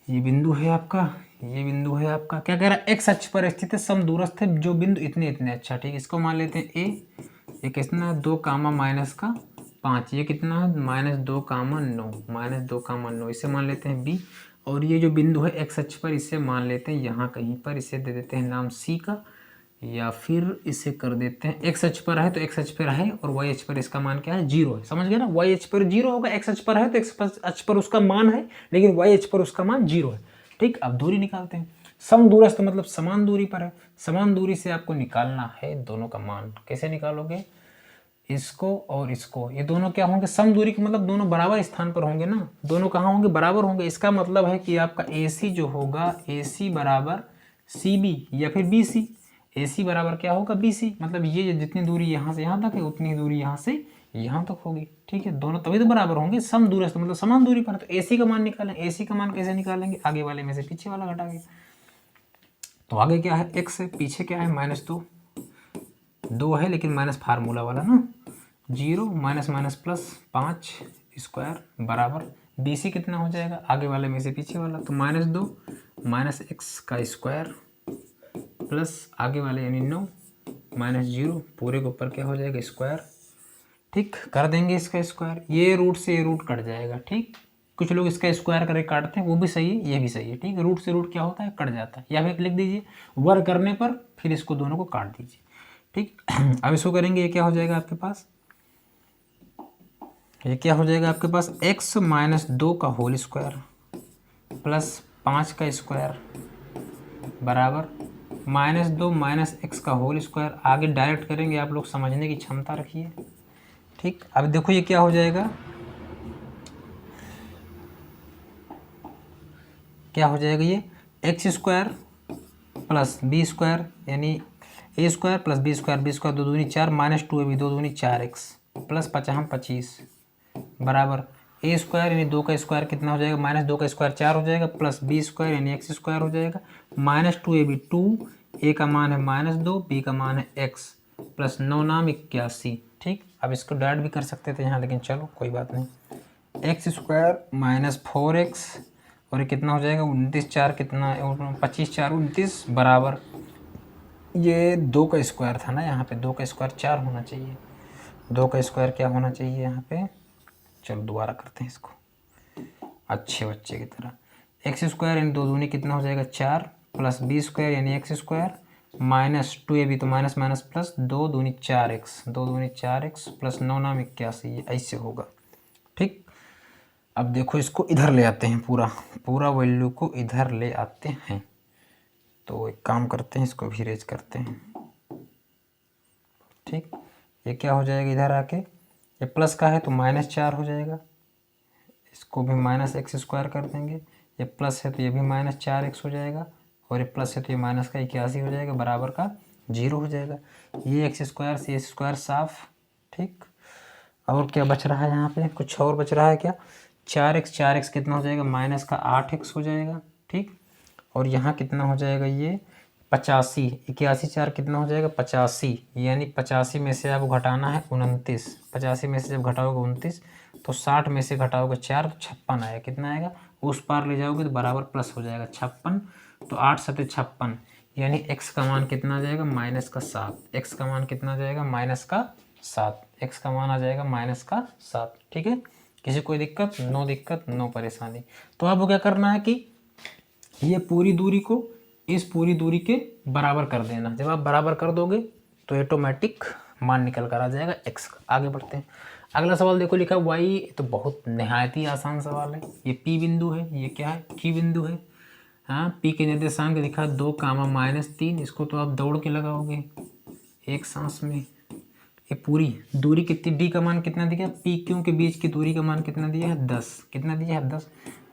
ये बिंदु है आपका, ये बिंदु है आपका, क्या कह रहा है एक्स अक्ष पर स्थित है समदूरस्थ है जो बिंदु इतने इतने। अच्छा ठीक है, इसको मान लेते हैं ए। ये कितना 2 कामा माइनस का 5, ये कितना है -2 कामा 9, -2 कामा 9, इसे मान लेते हैं बी। और ये जो बिंदु है एक्स अक्ष पर इसे मान लेते हैं यहाँ कहीं पर, इसे दे देते हैं नाम सी का, या फिर इसे कर देते हैं एक्स अक्ष पर है तो एक्स अक्ष पर है और वाई अक्ष पर इसका मान क्या है 0 है। समझ गए ना? वाई अक्ष पर 0 होगा, एक्स अक्ष पर है तो एक्स अक्ष पर उसका मान है लेकिन वाई अक्ष पर उसका मान 0 है। ठीक, अब दूरी निकालते हैं। समदूरस्थ मतलब समान दूरी पर है। समान दूरी से आपको निकालना है दोनों का मान। कैसे निकालोगे? इसको और इसको, ये दोनों क्या होंगे समदूरी के, मतलब दोनों बराबर स्थान पर होंगे ना। दोनों कहाँ होंगे? बराबर होंगे। इसका मतलब है कि आपका AC जो होगा AC बराबर CB या फिर BC। AC बराबर क्या होगा BC, मतलब ये जितनी दूरी यहाँ से यहाँ तक है उतनी दूरी यहाँ से यहाँ तक होगी। ठीक है, दोनों तभी तो बराबर होंगे। समदूरस्थ मतलब समान दूरी पर। तो AC का मान निकालें। AC का मान कैसे निकालेंगे? आगे वाले में से पीछे वाला घटा के। तो आगे क्या है x है, पीछे क्या है -2, 2 है लेकिन माइनस फार्मूला वाला ना, 0 माइनस माइनस प्लस 5 स्क्वायर बराबर BC कितना हो जाएगा? आगे वाले में से पीछे वाला, तो -2 माइनस x का स्क्वायर प्लस आगे वाले यानी 9 -0 पूरे के ऊपर क्या हो जाएगा स्क्वायर। ठीक, कर देंगे इसका स्क्वायर, ये रूट से ये रूट कट जाएगा। ठीक, कुछ लोग इसका स्क्वायर करके काटते हैं, वो भी सही है, ये भी सही है। ठीक, रूट से रूट क्या होता है कट जाता है। या फिर लिख दीजिए वर्ग करने पर फिर इसको दोनों को काट दीजिए। ठीक, अब इसको करेंगे, ये क्या हो जाएगा आपके पास, ये क्या हो जाएगा आपके पास x -2 का होल स्क्वायर प्लस 5 का स्क्वायर बराबर -2 माइनस x का होल स्क्वायर। आगे डायरेक्ट करेंगे, आप लोग समझने की क्षमता रखिए। ठीक, अब देखो ये क्या हो जाएगा, क्या हो जाएगा ये x square plus B square यानी A square plus B square, 2 दूनी 4 -2ab 2 दूनी 4x प्लस 25 बराबर ए स्क्वायर यानी 2 का स्क्वायर कितना हो जाएगा, -2 का स्क्वायर 4 हो जाएगा प्लस बी स्क्वायर यानी x स्क्वायर हो जाएगा -2ab 2, ए का मान है -2, बी का मान है x प्लस 9 नाम 81। ठीक, अब इसको डायरेक्ट भी कर सकते थे यहाँ, लेकिन चलो कोई बात नहीं। x स्क्वायर -4x और ये कितना हो जाएगा 29 4 कितना 25 4 29 बराबर ये 2 का स्क्वायर था ना, यहाँ पे 2 का स्क्वायर 4 होना चाहिए, 2 का स्क्वायर क्या होना चाहिए यहाँ पे। चलो दोबारा करते हैं इसको अच्छे बच्चे की तरह। एक्स स्क्वायर यानी 2 दूनी कितना हो जाएगा 4 प्लस बी स्क्वायर यानी एक्स स्क्वायर -2ab तो माइनस माइनस प्लस 2 दूनी 4x 2 दूनी 4x प्लस 9 नाम 81, ऐसे होगा। ठीक, अब देखो इसको इधर ले आते हैं, पूरा वैल्यू को इधर ले आते हैं। तो एक काम करते हैं, इसको भी रेज करते हैं। ठीक, ये क्या हो जाएगा इधर आके, ये प्लस का है तो -4 हो जाएगा, इसको भी -x स्क्वायर कर देंगे। ये प्लस है तो ये भी -4x हो जाएगा और ये प्लस है तो ये माइनस का 81 हो जाएगा बराबर का 0 हो जाएगा। ये एक्स स्क्वायर से एक्स स्क्वायर साफ। ठीक, और क्या बच रहा है यहाँ पे, कुछ और बच रहा है क्या, 4x कितना हो जाएगा माइनस का 8x हो जाएगा। ठीक, और यहाँ कितना हो जाएगा ये 85, 81 4 कितना हो जाएगा 85, यानी 85 में से आपको घटाना है 29, 85 में से जब घटाओगे 29 तो 60 में से घटाओगे 4 तो 56 आएगा। कितना आएगा, उस पार ले जाओगे तो बराबर प्लस हो जाएगा 56, तो 8 7 56 यानी x का मान कितना आ जाएगा -7, x का मान कितना आ जाएगा -7, x का मान आ जाएगा -7। ठीक है, किसी कोई दिक्कत, नो दिक्कत नो परेशानी। तो आपको क्या करना है कि ये पूरी दूरी को इस पूरी दूरी के बराबर कर देना। जब आप बराबर कर दोगे तो ऑटोमेटिक मान निकल कर आ जाएगा x का। आगे बढ़ते हैं, अगला सवाल देखो, लिखा y, तो बहुत नहायत ही आसान सवाल है। ये P बिंदु है, ये क्या है Q बिंदु है। हाँ, P के निर्देशांक लिखा 2 -3, इसको तो आप दौड़ के लगाओगे एक सांस में। ये पूरी दूरी कितनी, D का मान कितना दिया, P Q के बीच की दूरी का मान कितना दिया है 10, कितना दिया है 10।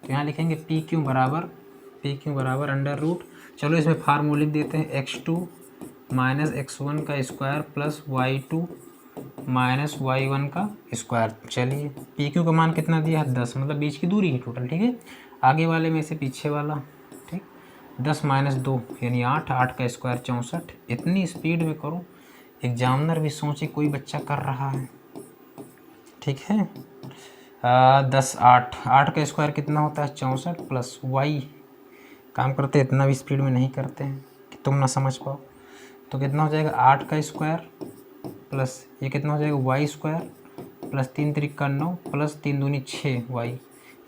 तो यहाँ लिखेंगे पी क्यू बराबर अंडर रूट, चलो इसमें फार्मूला लिख देते हैं, x2 माइनस x1 का square plus y2 minus y1 का स्क्वायर। चलिए पी क्यू का मान कितना दिया है 10, मतलब बीच की दूरी है टोटल, ठीक है। आगे वाले में से पीछे वाला, ठीक, 10 माइनस 2 यानी 8, 8 का स्क्वायर 64। इतनी स्पीड में करो, एग्जामिनर भी सोचे कोई बच्चा कर रहा है, ठीक है। 10 8, 8 का स्क्वायर कितना होता है 64 प्लस y, काम करते इतना भी स्पीड में नहीं करते हैं कि तुम ना समझ पाओ। तो कितना हो जाएगा 8 का स्क्वायर प्लस ये कितना हो जाएगा वाई स्क्वायर प्लस 3 त्रिक का 9 प्लस 3 दूनी 6 वाई।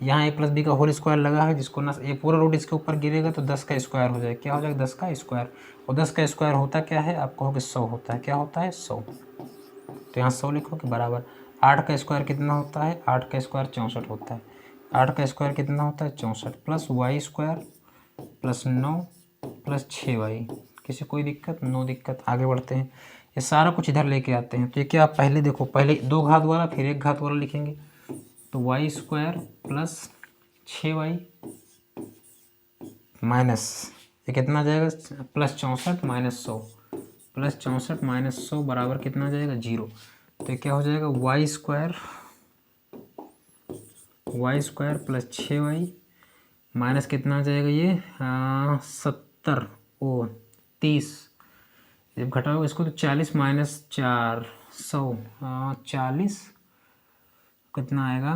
यहाँ ए प्लस बी का होल स्क्वायर लगा है, जिसको ना ये पूरा रूट इसके ऊपर गिरेगा तो 10 का स्क्वायर हो जाएगा। क्या हो जाएगा 10 का स्क्वायर, और 10 का स्क्वायर होता क्या है, आप कहोगे 100 होता है। क्या होता है 100, तो यहाँ 100 लिखोगे बराबर 8 का स्क्वायर कितना होता है, 8 का स्क्वायर 64 होता है। 8 का स्क्वायर कितना होता है 64 plus Y square plus 9 plus 6y। किसी कोई दिक्कत, नो दिक्कत। आगे बढ़ते हैं, ये सारा कुछ इधर लेके आते हैं। तो ये क्या, आप पहले देखो, पहले 2 घात वाला फिर 1 घात वाला लिखेंगे, तो Y square plus 6y minus ये कितना जाएगा प्लस 64 माइनस 100, प्लस 64 माइनस 100 बराबर कितना जाएगा 0। तो ये क्या हो जाएगा Y square plus 6y minus कितना आ जाएगा ये 70 ओ 30, जब घटाओगे इसको तो 40 माइनस 4 100 40 कितना आएगा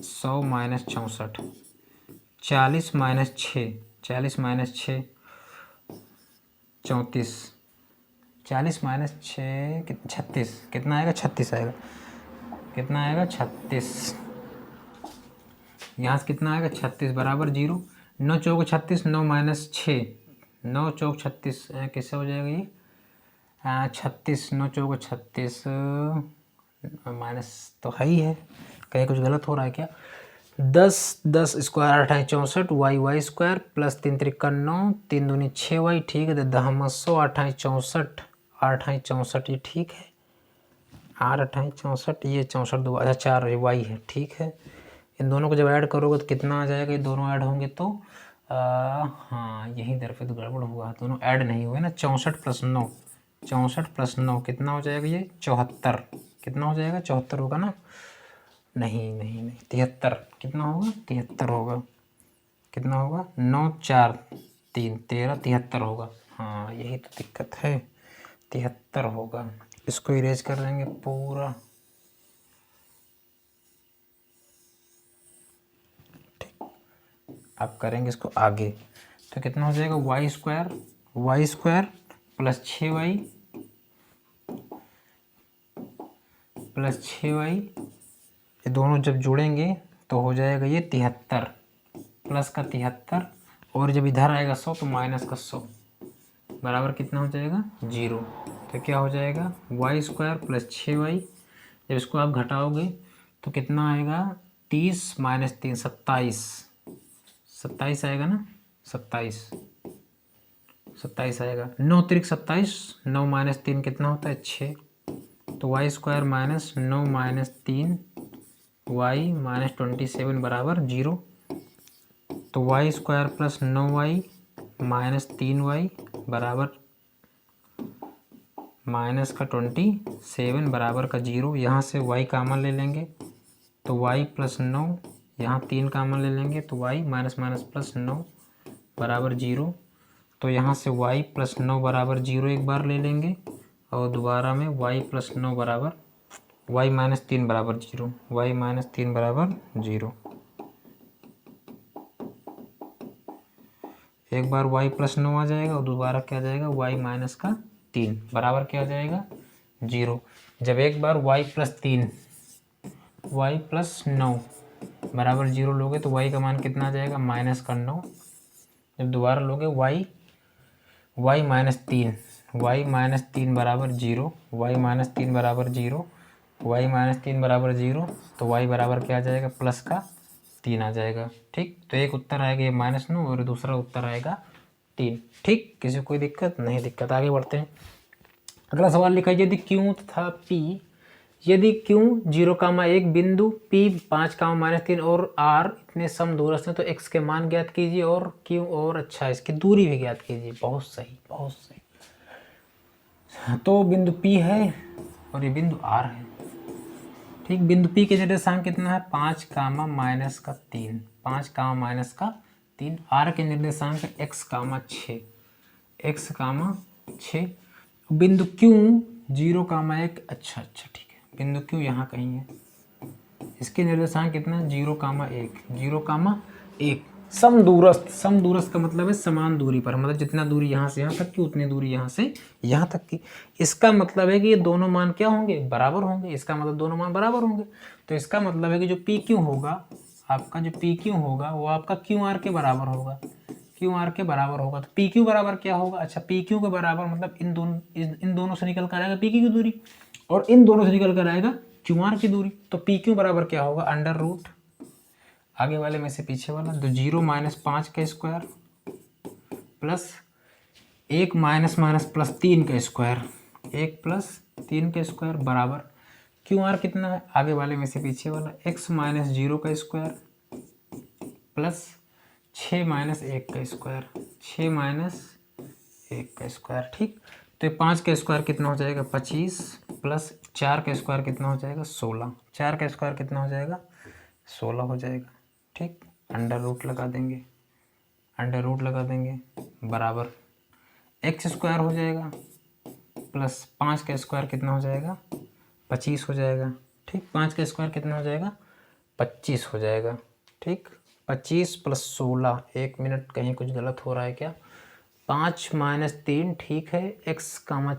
100 माइनस 64, 40 माइनस 6 40 माइनस 6 34, 40 माइनस 6 36, कितना आएगा 36 आएगा, कितना आएगा 36। यहाँ से कितना आएगा 36 बराबर 0, 9 चौक 36, 9 माइनस 6 9 चौक 36 कैसे हो जाएगा ये 36, 9 चौक 36 माइनस तो है ही है, कहीं कुछ गलत हो रहा है क्या। 10 स्क्वायर 28 64 वाई स्क्वायर प्लस 3 त्रिका 9 3 दूनी 6y, ठीक है। तो 10 28 64 28 64 ये ठीक है, 8 28 64 ये 64 2 अच्छा 4 वाई है, ठीक है। इन दोनों को जब ऐड करोगे तो कितना आ जाएगा, ये दोनों ऐड होंगे तो हाँ यही दर पे तो गड़बड़ हुआ, दोनों ऐड नहीं हुए ना। 64 प्लस 9 64 प्लस 9 कितना हो जाएगा ये 74, कितना हो जाएगा 74 होगा ना, नहीं नहीं नहीं 73, कितना होगा 73 होगा, कितना होगा 9 4 3 13 73 होगा। हाँ यही तो दिक्कत है, 73 होगा। इसको इरेज कर देंगे पूरा, अब करेंगे इसको आगे। तो कितना हो जाएगा Y square plus 6y plus 6y, ये दोनों जब जोड़ेंगे तो हो जाएगा ये 73 प्लस का 73, और जब इधर आएगा 100 तो माइनस का 100 बराबर कितना हो जाएगा 0। तो क्या हो जाएगा वाई स्क्वायर प्लस 6y, जब इसको आप घटाओगे तो कितना आएगा 30 माइनस 3 27 आएगा ना, 27 आएगा। 9 त्रिक 27, 9 माइनस 3 कितना होता है 6, तो Y square minus 9 minus 3 Y minus 27 बराबर 0। तो Y square plus 9y minus 3y बराबर माइनस का 27 बराबर का 0। यहाँ से y कामन ले लेंगे तो y प्लस 9, यहाँ 3 कामन ले लेंगे तो y माइनस माइनस प्लस 9 बराबर 0। तो यहाँ से y प्लस 9 बराबर 0 एक बार ले लेंगे, और दोबारा में y प्लस 9 बराबर y माइनस 3 बराबर 0, y माइनस 3 बराबर 0। एक बार y प्लस 9 आ जाएगा और दोबारा क्या आ जाएगा y माइनस का 3 बराबर क्या आ जाएगा 0। जब एक बार y प्लस 3 y प्लस 9 बराबर 0 लोगे तो y का मान कितना आ जाएगा माइनस का 9। जब दोबारा लोगे y माइनस 3 बराबर 0, y माइनस 3 बराबर 0, y माइनस 3 बराबर 0, तो y बराबर क्या आ जाएगा प्लस का 3 आ जाएगा, ठीक। तो एक उत्तर आएगा ये -9 और दूसरा उत्तर आएगा 3, ठीक। किसी को कोई दिक्कत नहीं, दिक्कत। आगे बढ़ते हैं, अगला सवाल लिखा यदि Q तथा P यदि Q 0,1 बिंदु P 5,-3 और R इतने सम दूरस्थ हैं तो x के मान ज्ञात कीजिए और Q और अच्छा इसकी दूरी भी ज्ञात कीजिए। बहुत सही, बहुत सही। तो बिंदु P है और ये बिंदु R है। ठीक, बिंदु P के निर्देशांक कितना है 5,-3, 5,-3। R के निर्देशांक x, 6, x, 6। बिंदु Q 0,1, अच्छा ठीक है, बिंदु Q यहाँ कहीं है। इसके निर्देशांक कितना है 0,1, 0,1। समदूरस्थ का मतलब है समान दूरी पर, मतलब जितना दूरी यहाँ से यहाँ तक की उतनी दूरी यहाँ से यहाँ तक की। इसका मतलब है कि ये दोनों मान क्या होंगे, बराबर होंगे। इसका मतलब दोनों मान बराबर होंगे। तो इसका मतलब है कि जो PQ होगा आपका, जो PQ होगा वो आपका QR के बराबर होगा, QR के बराबर होगा। तो PQ बराबर क्या होगा, अच्छा PQ के बराबर मतलब इन दोनों से निकल कर आएगा PQ की दूरी और इन दोनों से निकल कर आएगा QR की दूरी। तो PQ बराबर क्या होगा, अंडर रूट आगे वाले में से पीछे वाला, तो 0 - 5 का स्क्वायर प्लस 1 - +3 का स्क्वायर, 1 + 3 का स्क्वायर बराबर QR कितना है आगे वाले में से पीछे वाला, x - 0 का स्क्वायर प्लस 6 - 1 का स्क्वायर, 6 - 1 का स्क्वायर। ठीक, तो 5 का स्क्वायर कितना हो जाएगा 25 प्लस 4 का स्क्वायर कितना हो जाएगा 16, 4 का स्क्वायर कितना हो जाएगा 16 हो जाएगा। ठीक, अंडर रूट लगा देंगे, अंडर रूट लगा देंगे बराबर x स्क्वायर हो जाएगा प्लस 5 का स्क्वायर कितना हो जाएगा 25 हो जाएगा। ठीक, 5 का स्क्वायर कितना हो जाएगा 25 हो जाएगा। ठीक, 25 + 16, 1 मिनट कहीं कुछ गलत हो रहा है क्या, 5 - 3 ठीक है, x,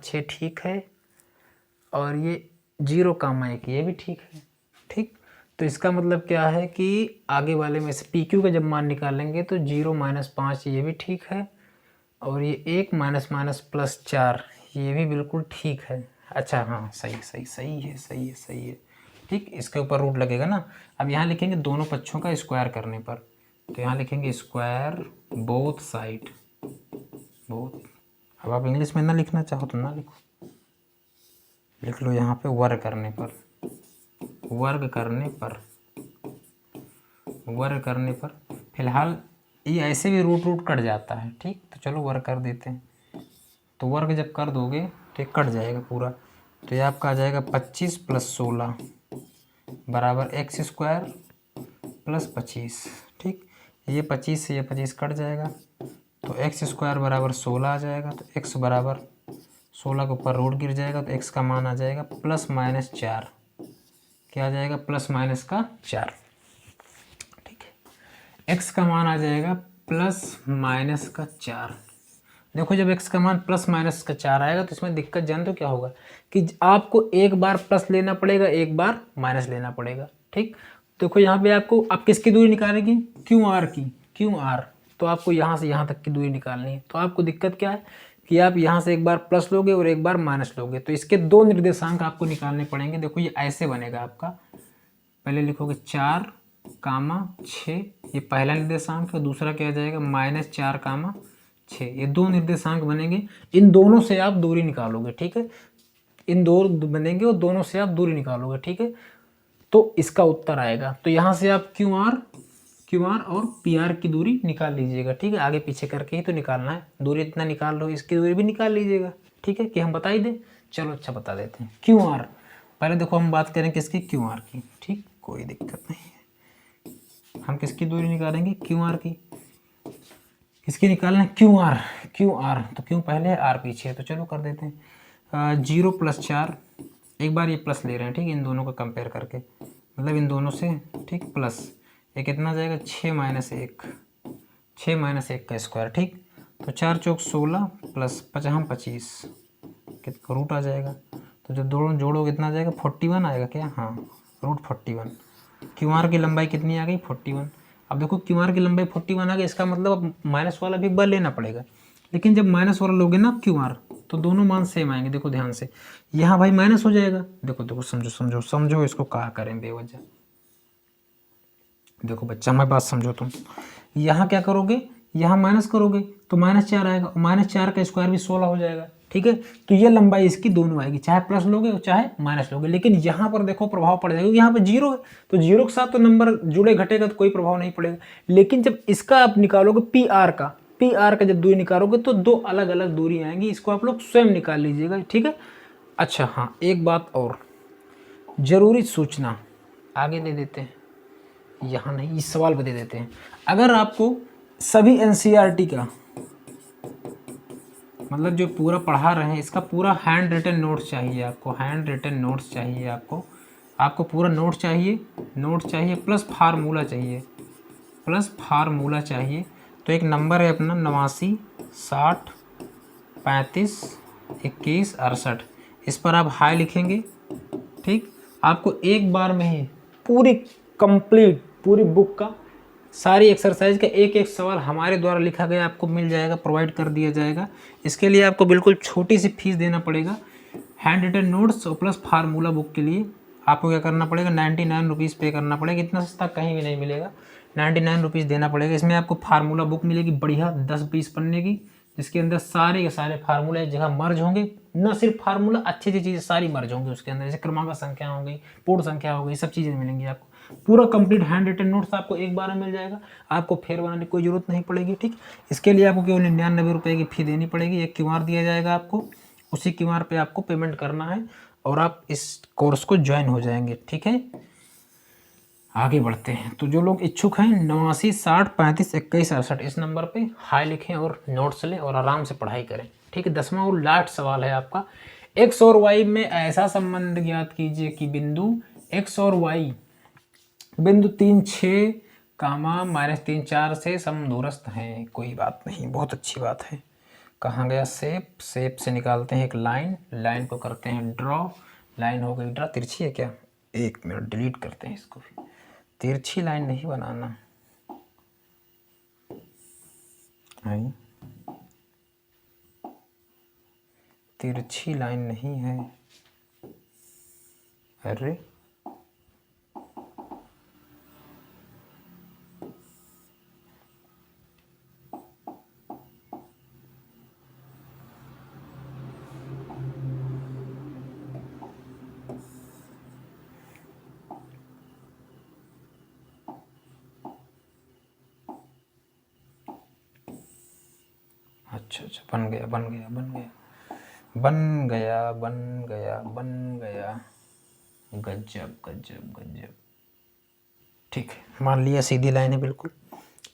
6 ठीक है और ये 0,1 ये भी ठीक है। ठीक, तो इसका मतलब क्या है कि आगे वाले में से PQ का जब मान निकालेंगे तो 0 - 5 ये भी ठीक है और ये 1 - +4 ये भी बिल्कुल ठीक है। अच्छा हाँ, सही सही सही है, सही है, सही है। ठीक, इसके ऊपर रूट लगेगा ना। अब यहाँ लिखेंगे दोनों पक्षों का स्क्वायर करने पर, तो यहाँ लिखेंगे स्क्वायर बोथ साइड, बोथ। अब आप इंग्लिश में ना लिखना चाहो तो ना लिखो, लिख लो यहाँ पे वर्ग करने पर, वर्ग करने पर, वर्ग करने पर। फिलहाल ये ऐसे भी रूट रूट कट जाता है। ठीक, तो चलो वर्ग कर देते हैं। तो वर्ग जब कर दोगे तो ये कट जाएगा पूरा, तो ये आपका आ जाएगा 25 + 16 बराबर x स्क्वायर प्लस 25। ठीक, ये 25 से ये 25 कट जाएगा तो x स्क्वायर बराबर 16 आ जाएगा। तो x बराबर 16 के ऊपर रूट गिर जाएगा तो x का मान आ जाएगा +-4। क्या आ जाएगा +-4। ठीक है, x का मान आ जाएगा +-4। देखो जब x का मान +-4 आएगा तो इसमें दिक्कत जान तो क्या होगा कि आपको एक बार प्लस लेना पड़ेगा, एक बार माइनस लेना पड़ेगा। ठीक, देखो यहाँ पे आपको आप किसकी दूरी निकालेंगे QR की, QR। तो आपको यहाँ से यहाँ तक की दूरी निकालनी है। तो आपको दिक्कत क्या है कि आप यहाँ से एक बार प्लस लोगे और एक बार माइनस लोगे, तो इसके दो निर्देशांक आपको निकालने पड़ेंगे। देखो ये ऐसे बनेगा आपका, पहले लिखोगे 4,6 ये पहला निर्देशांक है, दूसरा क्या आ जाएगा -4,6 ये दो निर्देशांक बनेंगे। इन दोनों से आप दूरी निकालोगे। ठीक है, इन दो बनेंगे और दोनों से आप दूरी निकालोगे। ठीक है, तो इसका उत्तर आएगा। तो यहाँ से आप QR और PR की दूरी निकाल लीजिएगा। ठीक है, आगे पीछे करके ही तो निकालना है, दूरी इतना निकाल लो, इसकी दूरी भी निकाल लीजिएगा। ठीक है, कि हम बता ही दें, चलो अच्छा बता देते हैं। QR पहले देखो हम बात करें किसकी, QR की। ठीक, कोई दिक्कत नहीं है, हम किसकी दूरी निकालेंगे QR की। किसकी निकालना है QR। तो क्यों पहले है R पीछे है, तो चलो कर देते हैं 0 + 4। एक बार ये प्लस ले रहे हैं। ठीक, इन दोनों का कंपेयर करके, मतलब इन दोनों से। ठीक, प्लस ये कितना जाएगा 6 - 1, 6 - 1 का स्क्वायर। ठीक, तो 4 × 4 = 16 प्लस 25 कितना रूट आ जाएगा। तो जब दोनों जोड़ो कितना आ जाएगा 41 आएगा क्या, हाँ √41। QR की लंबाई कितनी आ गई 41। अब देखो QR की लंबाई 41 आ गई, इसका मतलब अब माइनस वाला भी बल लेना पड़ेगा। लेकिन जब माइनस वाला लोगे ना QR तो दोनों मान सेम आएंगे। देखो ध्यान से, यहाँ भाई माइनस हो जाएगा। देखो देखो समझो समझो समझो, इसको कहा करें बेवजह। देखो बच्चा मैं बात समझो तुम, यहाँ क्या करोगे, यहाँ माइनस करोगे तो -4 आएगा, -4 का स्क्वायर भी 16 हो जाएगा। ठीक है। तो ये लंबाई इसकी दोनों आएगी, चाहे प्लस लोगे चाहे माइनस लोगे, लेकिन यहाँ पर देखो प्रभाव पड़ जाएगा, यहाँ पर जीरो है तो जीरो के साथ तो नंबर जुड़े घटेगा तो कोई प्रभाव नहीं पड़ेगा। लेकिन जब इसका आप निकालोगे पी आर का जब दूरी निकालोगे तो दो अलग अलग दूरी आएंगी, इसको आप लोग स्वयं निकाल लीजिएगा, ठीक है। अच्छा हाँ, एक बात और जरूरी सूचना आगे दे देते हैं, यहाँ नहीं इस सवाल पे दे देते हैं। अगर आपको सभी एनसीईआरटी का मतलब जो पूरा पढ़ा रहे हैं इसका पूरा हैंड रिटन नोट्स चाहिए, आपको हैंड रिटन नोट्स चाहिए, आपको पूरा नोट चाहिए प्लस फार्मूला चाहिए, तो एक नंबर है अपना 89 60 35 21 68, इस पर आप हाई लिखेंगे, ठीक। आपको एक बार में ही पूरी कंप्लीट पूरी बुक का सारी एक्सरसाइज का एक एक सवाल हमारे द्वारा लिखा गया आपको मिल जाएगा, प्रोवाइड कर दिया जाएगा। इसके लिए आपको बिल्कुल छोटी सी फीस देना पड़ेगा, हैंड रिटन नोट्स और प्लस फार्मूला बुक के लिए आपको क्या करना पड़ेगा, 99 रुपीज़ पे करना पड़ेगा। इतना सस्ता कहीं भी नहीं मिलेगा, 99 रुपीज़ देना पड़ेगा। इसमें आपको फार्मूला बुक मिलेगी बढ़िया 10-20 पन्ने की, जिसके अंदर सारे के सारे फार्मूले एक जगह मर्ज होंगे, न सिर्फ फार्मूला, अच्छी अच्छी चीज़ें सारी मर्ज होंगी उसके अंदर, जैसे क्रमांक संख्या हो गई, पूर्ण संख्या हो गई, सब चीज़ें मिलेंगी आपको। पूरा कंप्लीट हैंड रिटन नोट्स आपको एक बार में मिल जाएगा, आपको फेर बनाने की कोई जरूरत नहीं पड़ेगी, ठीक। इसके लिए आपको केवल 99 रुपये की फ़ी देनी पड़ेगी, एक क्यूआर दिया जाएगा आपको, उसी क्यूआर पे आपको पेमेंट करना है और आप इस कोर्स को ज्वाइन हो जाएंगे, ठीक है। आगे बढ़ते हैं, तो जो लोग इच्छुक हैं 89 60 35 21 68 इस नंबर पे हाई लिखें और नोट्स लें और आराम से पढ़ाई करें, ठीक है। 10वां और लास्ट सवाल है आपका, एक्स और वाई में ऐसा संबंध ज्ञात कीजिए कि बिंदु एक्स और वाई बिंदु 3 6 कामा -3 4 से समदूरस्थ हैं। कोई बात नहीं, बहुत अच्छी बात है। कहाँ गया शेप से निकालते हैं एक लाइन को करते हैं ड्रॉ, लाइन हो गई ड्रॉ, तिरछी है क्या, एक मिनट डिलीट करते हैं इसको भी, तिरछी लाइन नहीं बनाना है, तिरछी लाइन नहीं है, अरे अच्छा बन गया, गजब, ठीक है। मान लिया सीधी लाइन है बिल्कुल,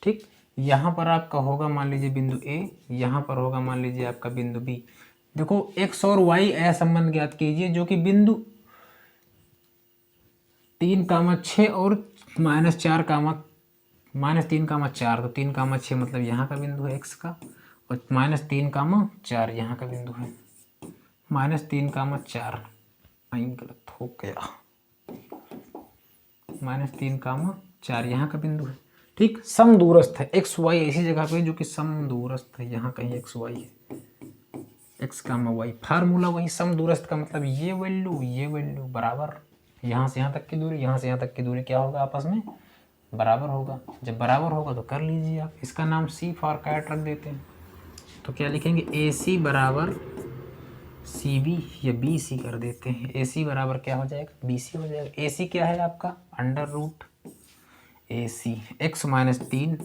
ठीक। यहाँ पर आपका होगा मान लीजिए बिंदु ए, यहाँ पर होगा मान लीजिए आपका बिंदु बी। देखो एक्स और वाई ऐसा संबंध ज्ञात कीजिए जो कि बिंदु 3,6 और -4 -3,4, तो 3,6 मतलब यहाँ का बिंदु है एक्स का, और -3,4 यहाँ का बिंदु है, -3,4 गलत हो गया, -3,4 यहाँ का बिंदु है, ठीक। समदूरस्थ है, एक्स वाई ऐसी जगह पे जो कि समदूरस्थ है, यहाँ कहीं एक्स वाई है, एक्स कामा वाई, फार्मूला वही, समदूरस्थ का मतलब ये वैल्यू बराबर, यहाँ से यहाँ तक की दूरी, यहाँ से यहाँ तक की दूरी क्या होगा, आपस में बराबर होगा। जब बराबर होगा तो कर लीजिए आप, इसका नाम सी फॉर कैट रख देते हैं, तो क्या लिखेंगे, ए सी बराबर सी बी या बी सी कर देते हैं। ए सी बराबर क्या हो जाएगा, बी सी हो जाएगा। ए सी क्या है आपका, √ ए सी x -3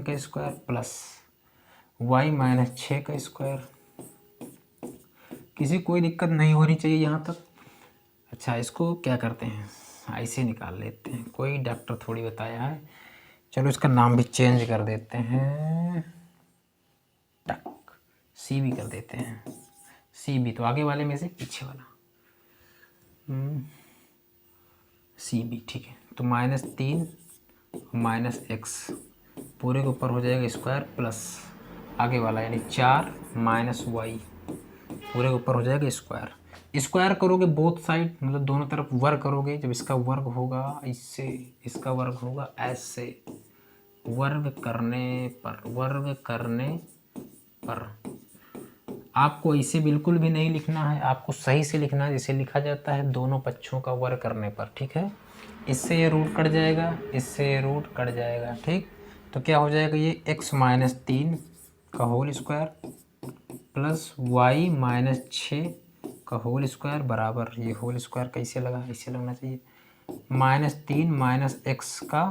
का स्क्वायर प्लस y -6 का स्क्वायर। किसी कोई दिक्कत नहीं होनी चाहिए यहाँ तक। अच्छा इसको क्या करते हैं, ऐसे निकाल लेते हैं, कोई डॉक्टर थोड़ी बताया है, चलो इसका नाम भी चेंज कर देते हैं, टक सी बी कर देते हैं, सी बी तो आगे वाले में से पीछे वाला, सी बी, ठीक है। तो -3 -x पूरे के ऊपर हो जाएगा स्क्वायर प्लस आगे वाला यानी 4 -y पूरे के ऊपर हो जाएगा स्क्वायर करोगे बोथ साइड, मतलब दोनों तरफ वर्ग करोगे। जब इसका वर्ग होगा इससे, इसका वर्ग होगा ऐसे, वर्ग करने पर आपको इसे बिल्कुल भी नहीं लिखना है, आपको सही से लिखना है जैसे लिखा जाता है, दोनों पक्षों का वर्ग करने पर, ठीक है। इससे ये रूट कट जाएगा, इससे ये रूट कट जाएगा, ठीक। तो क्या हो जाएगा, ये x -3 का whole square plus Y minus 6 का होल स्क्वायर बराबर, ये होल स्क्वायर कैसे लगा, ऐसे लगना चाहिए, -3 माइनस एक्स का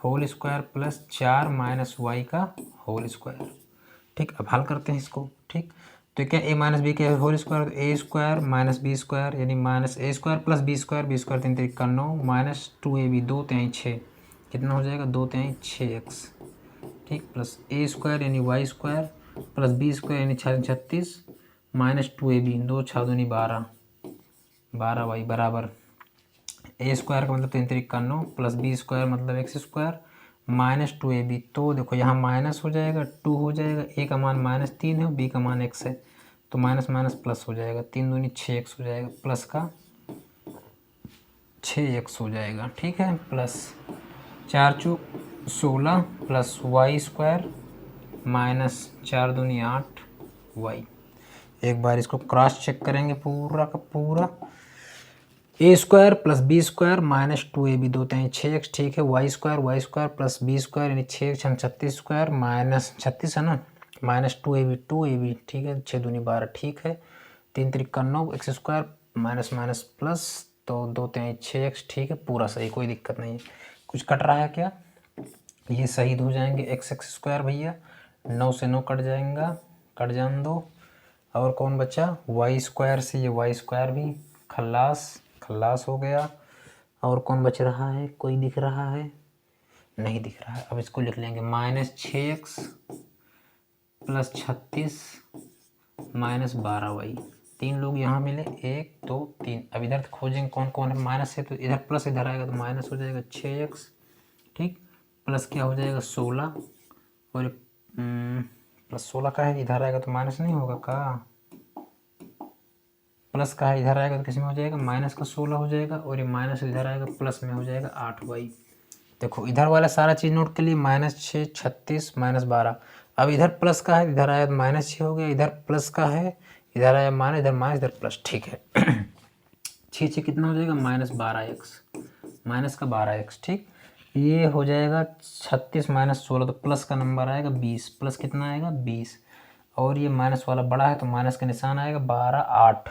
whole square plus 4 minus Y का होल स्क्वायर। ठीक, अब हल करते हैं इसको। ठीक, तो क्या a माइनस बी के होल स्क्वायर, तो A square minus B square यानी minus A square plus B square, B square 3 3 9 minus 2ab 2 3 6, कितना हो जाएगा 2 3 6x। ठीक, प्लस ए स्क्वायर यानी Y square plus B square यानी 36 माइनस 2ab 2 6 दूनी 12 12y बराबर ए स्क्वायर का मतलब 3 3 9 प्लस बी स्क्वायर मतलब एक्स स्क्वायर माइनस 2ab। तो देखो यहाँ माइनस हो जाएगा, 2 हो जाएगा, ए का मान -3 है, बी का मान x है, तो माइनस माइनस प्लस हो जाएगा, 3 दूनी 6x हो जाएगा, प्लस का 6x हो जाएगा। ठीक है, प्लस 4 चौक 16 प्लस वाई स्क्वायर माइनस 4 दूनी 8y। एक बार इसको क्रॉस चेक करेंगे पूरा का पूरा, A square plus B square minus 2ab 2 3 6x। ठीक है, Y square plus B square यानी 6x 36 स्क्वायर माइनस 36 है ना, माइनस 2ab। ठीक है, 6 दूनी 12। ठीक है, 3 3 9 x square minus minus plus, तो 2 3 6x। ठीक है, पूरा सही, कोई दिक्कत नहीं है। कुछ कट रहा है क्या, ये शहीद हो जाएंगे, एक्स स्क्वायर भैया 9 से 9 कट जाएगा, कट जान दो। और कौन बचा, वाई स्क्वायर से ये वाई स्क्वायर भी खल्लास हो गया। और कौन बच रहा है, कोई दिख रहा है, नहीं दिख रहा है। अब इसको लिख लेंगे -6x प्लस 36 माइनस 12y। 3 लोग यहाँ मिले, 1 2 3। अब इधर खोजेंगे कौन कौन है माइनस है, तो इधर प्लस इधर आएगा तो माइनस हो जाएगा 6x। ठीक, प्लस क्या हो जाएगा 16, और प्लस 16 का है, इधर आएगा तो माइनस नहीं होगा का, प्लस का है इधर आएगा तो किस में हो जाएगा, माइनस का 16 हो जाएगा, और ये माइनस इधर आएगा प्लस में हो जाएगा 8y। देखो इधर वाला सारा चीज़ नोट कर लिए, -6 36 -12। अब इधर प्लस का है, इधर आया तो -6 हो गया, इधर प्लस का है, इधर आया माइनस, इधर माइनस, इधर प्लस। ठीक है 6 6 कितना हो जाएगा, -12x, माइनस का 12x। ठीक, ये हो जाएगा 36 माइनस 16, तो प्लस का नंबर आएगा 20, प्लस कितना आएगा 20, और ये माइनस वाला बड़ा है तो माइनस का निशान आएगा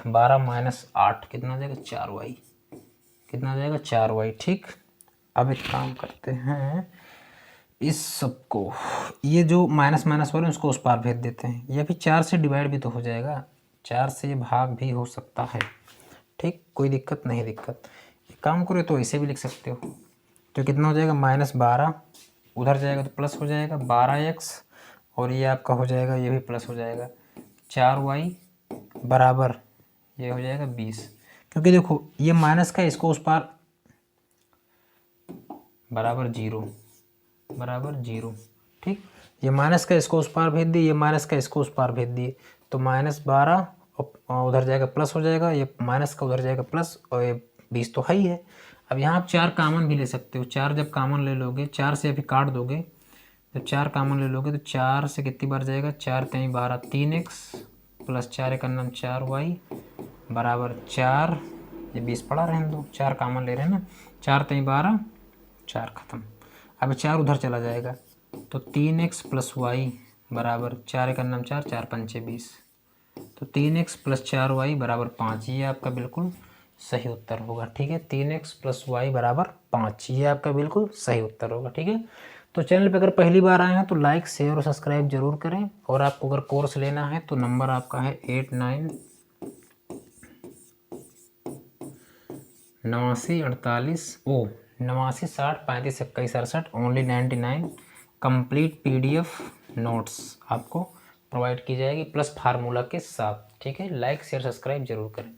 12 माइनस 8 कितना आ जाएगा 4y, कितना आ जाएगा 4y। ठीक, अब एक काम करते हैं, इस सबको, ये जो माइनस माइनस वाले उसको उस पार भेज देते हैं, ये भी 4 से डिवाइड भी तो हो जाएगा, 4 से ये भाग भी हो सकता है। ठीक, कोई दिक्कत नहीं, दिक्कत एक काम करो तो ऐसे भी लिख सकते हो, तो कितना हो जाएगा -12, उधर जाएगा तो प्लस हो जाएगा 12x, और ये आपका हो जाएगा, ये भी प्लस हो जाएगा 4y बराबर ये हो जाएगा 20। क्योंकि देखो ये माइनस का इसको उस पार बराबर 0। ठीक, ये माइनस का इसको उस पार भेज दिए, ये माइनस का इसको उस पार भेज दिए, तो -12 उधर जाएगा प्लस हो जाएगा, ये माइनस का उधर जाएगा प्लस, और ये 20 तो है ही है। अब यहाँ आप 4 कामन भी ले सकते हो, 4 जब कामन ले लोगे, 4 से अभी काट दोगे, तो 4 कामन ले लोगे तो 4 से कितनी बार जाएगा, 4 3 12 3x प्लस 4 का नाम 4y बराबर 4, ये 20 पड़ा रहने दो, 4 कामन ले रहे हैं ना, 4 3 12, 4 खत्म। अब 4 उधर चला जाएगा, तो 3x प्लस वाई बराबर 4 का नाम 4 4 5 20, तो 3x प्लस 4y बराबर 5, ये आपका बिल्कुल सही उत्तर होगा। ठीक है, 3x प्लस वाई बराबर 5, ये आपका बिल्कुल सही उत्तर होगा। ठीक है, तो चैनल पे अगर पहली बार आए हैं तो लाइक शेयर और सब्सक्राइब जरूर करें, और आपको अगर कोर्स लेना है तो नंबर आपका है 8960 ओनली 99। कंप्लीट PDF नोट्स आपको प्रोवाइड की जाएगी प्लस फार्मूला के साथ। ठीक है, लाइक शेयर सब्सक्राइब जरूर करें।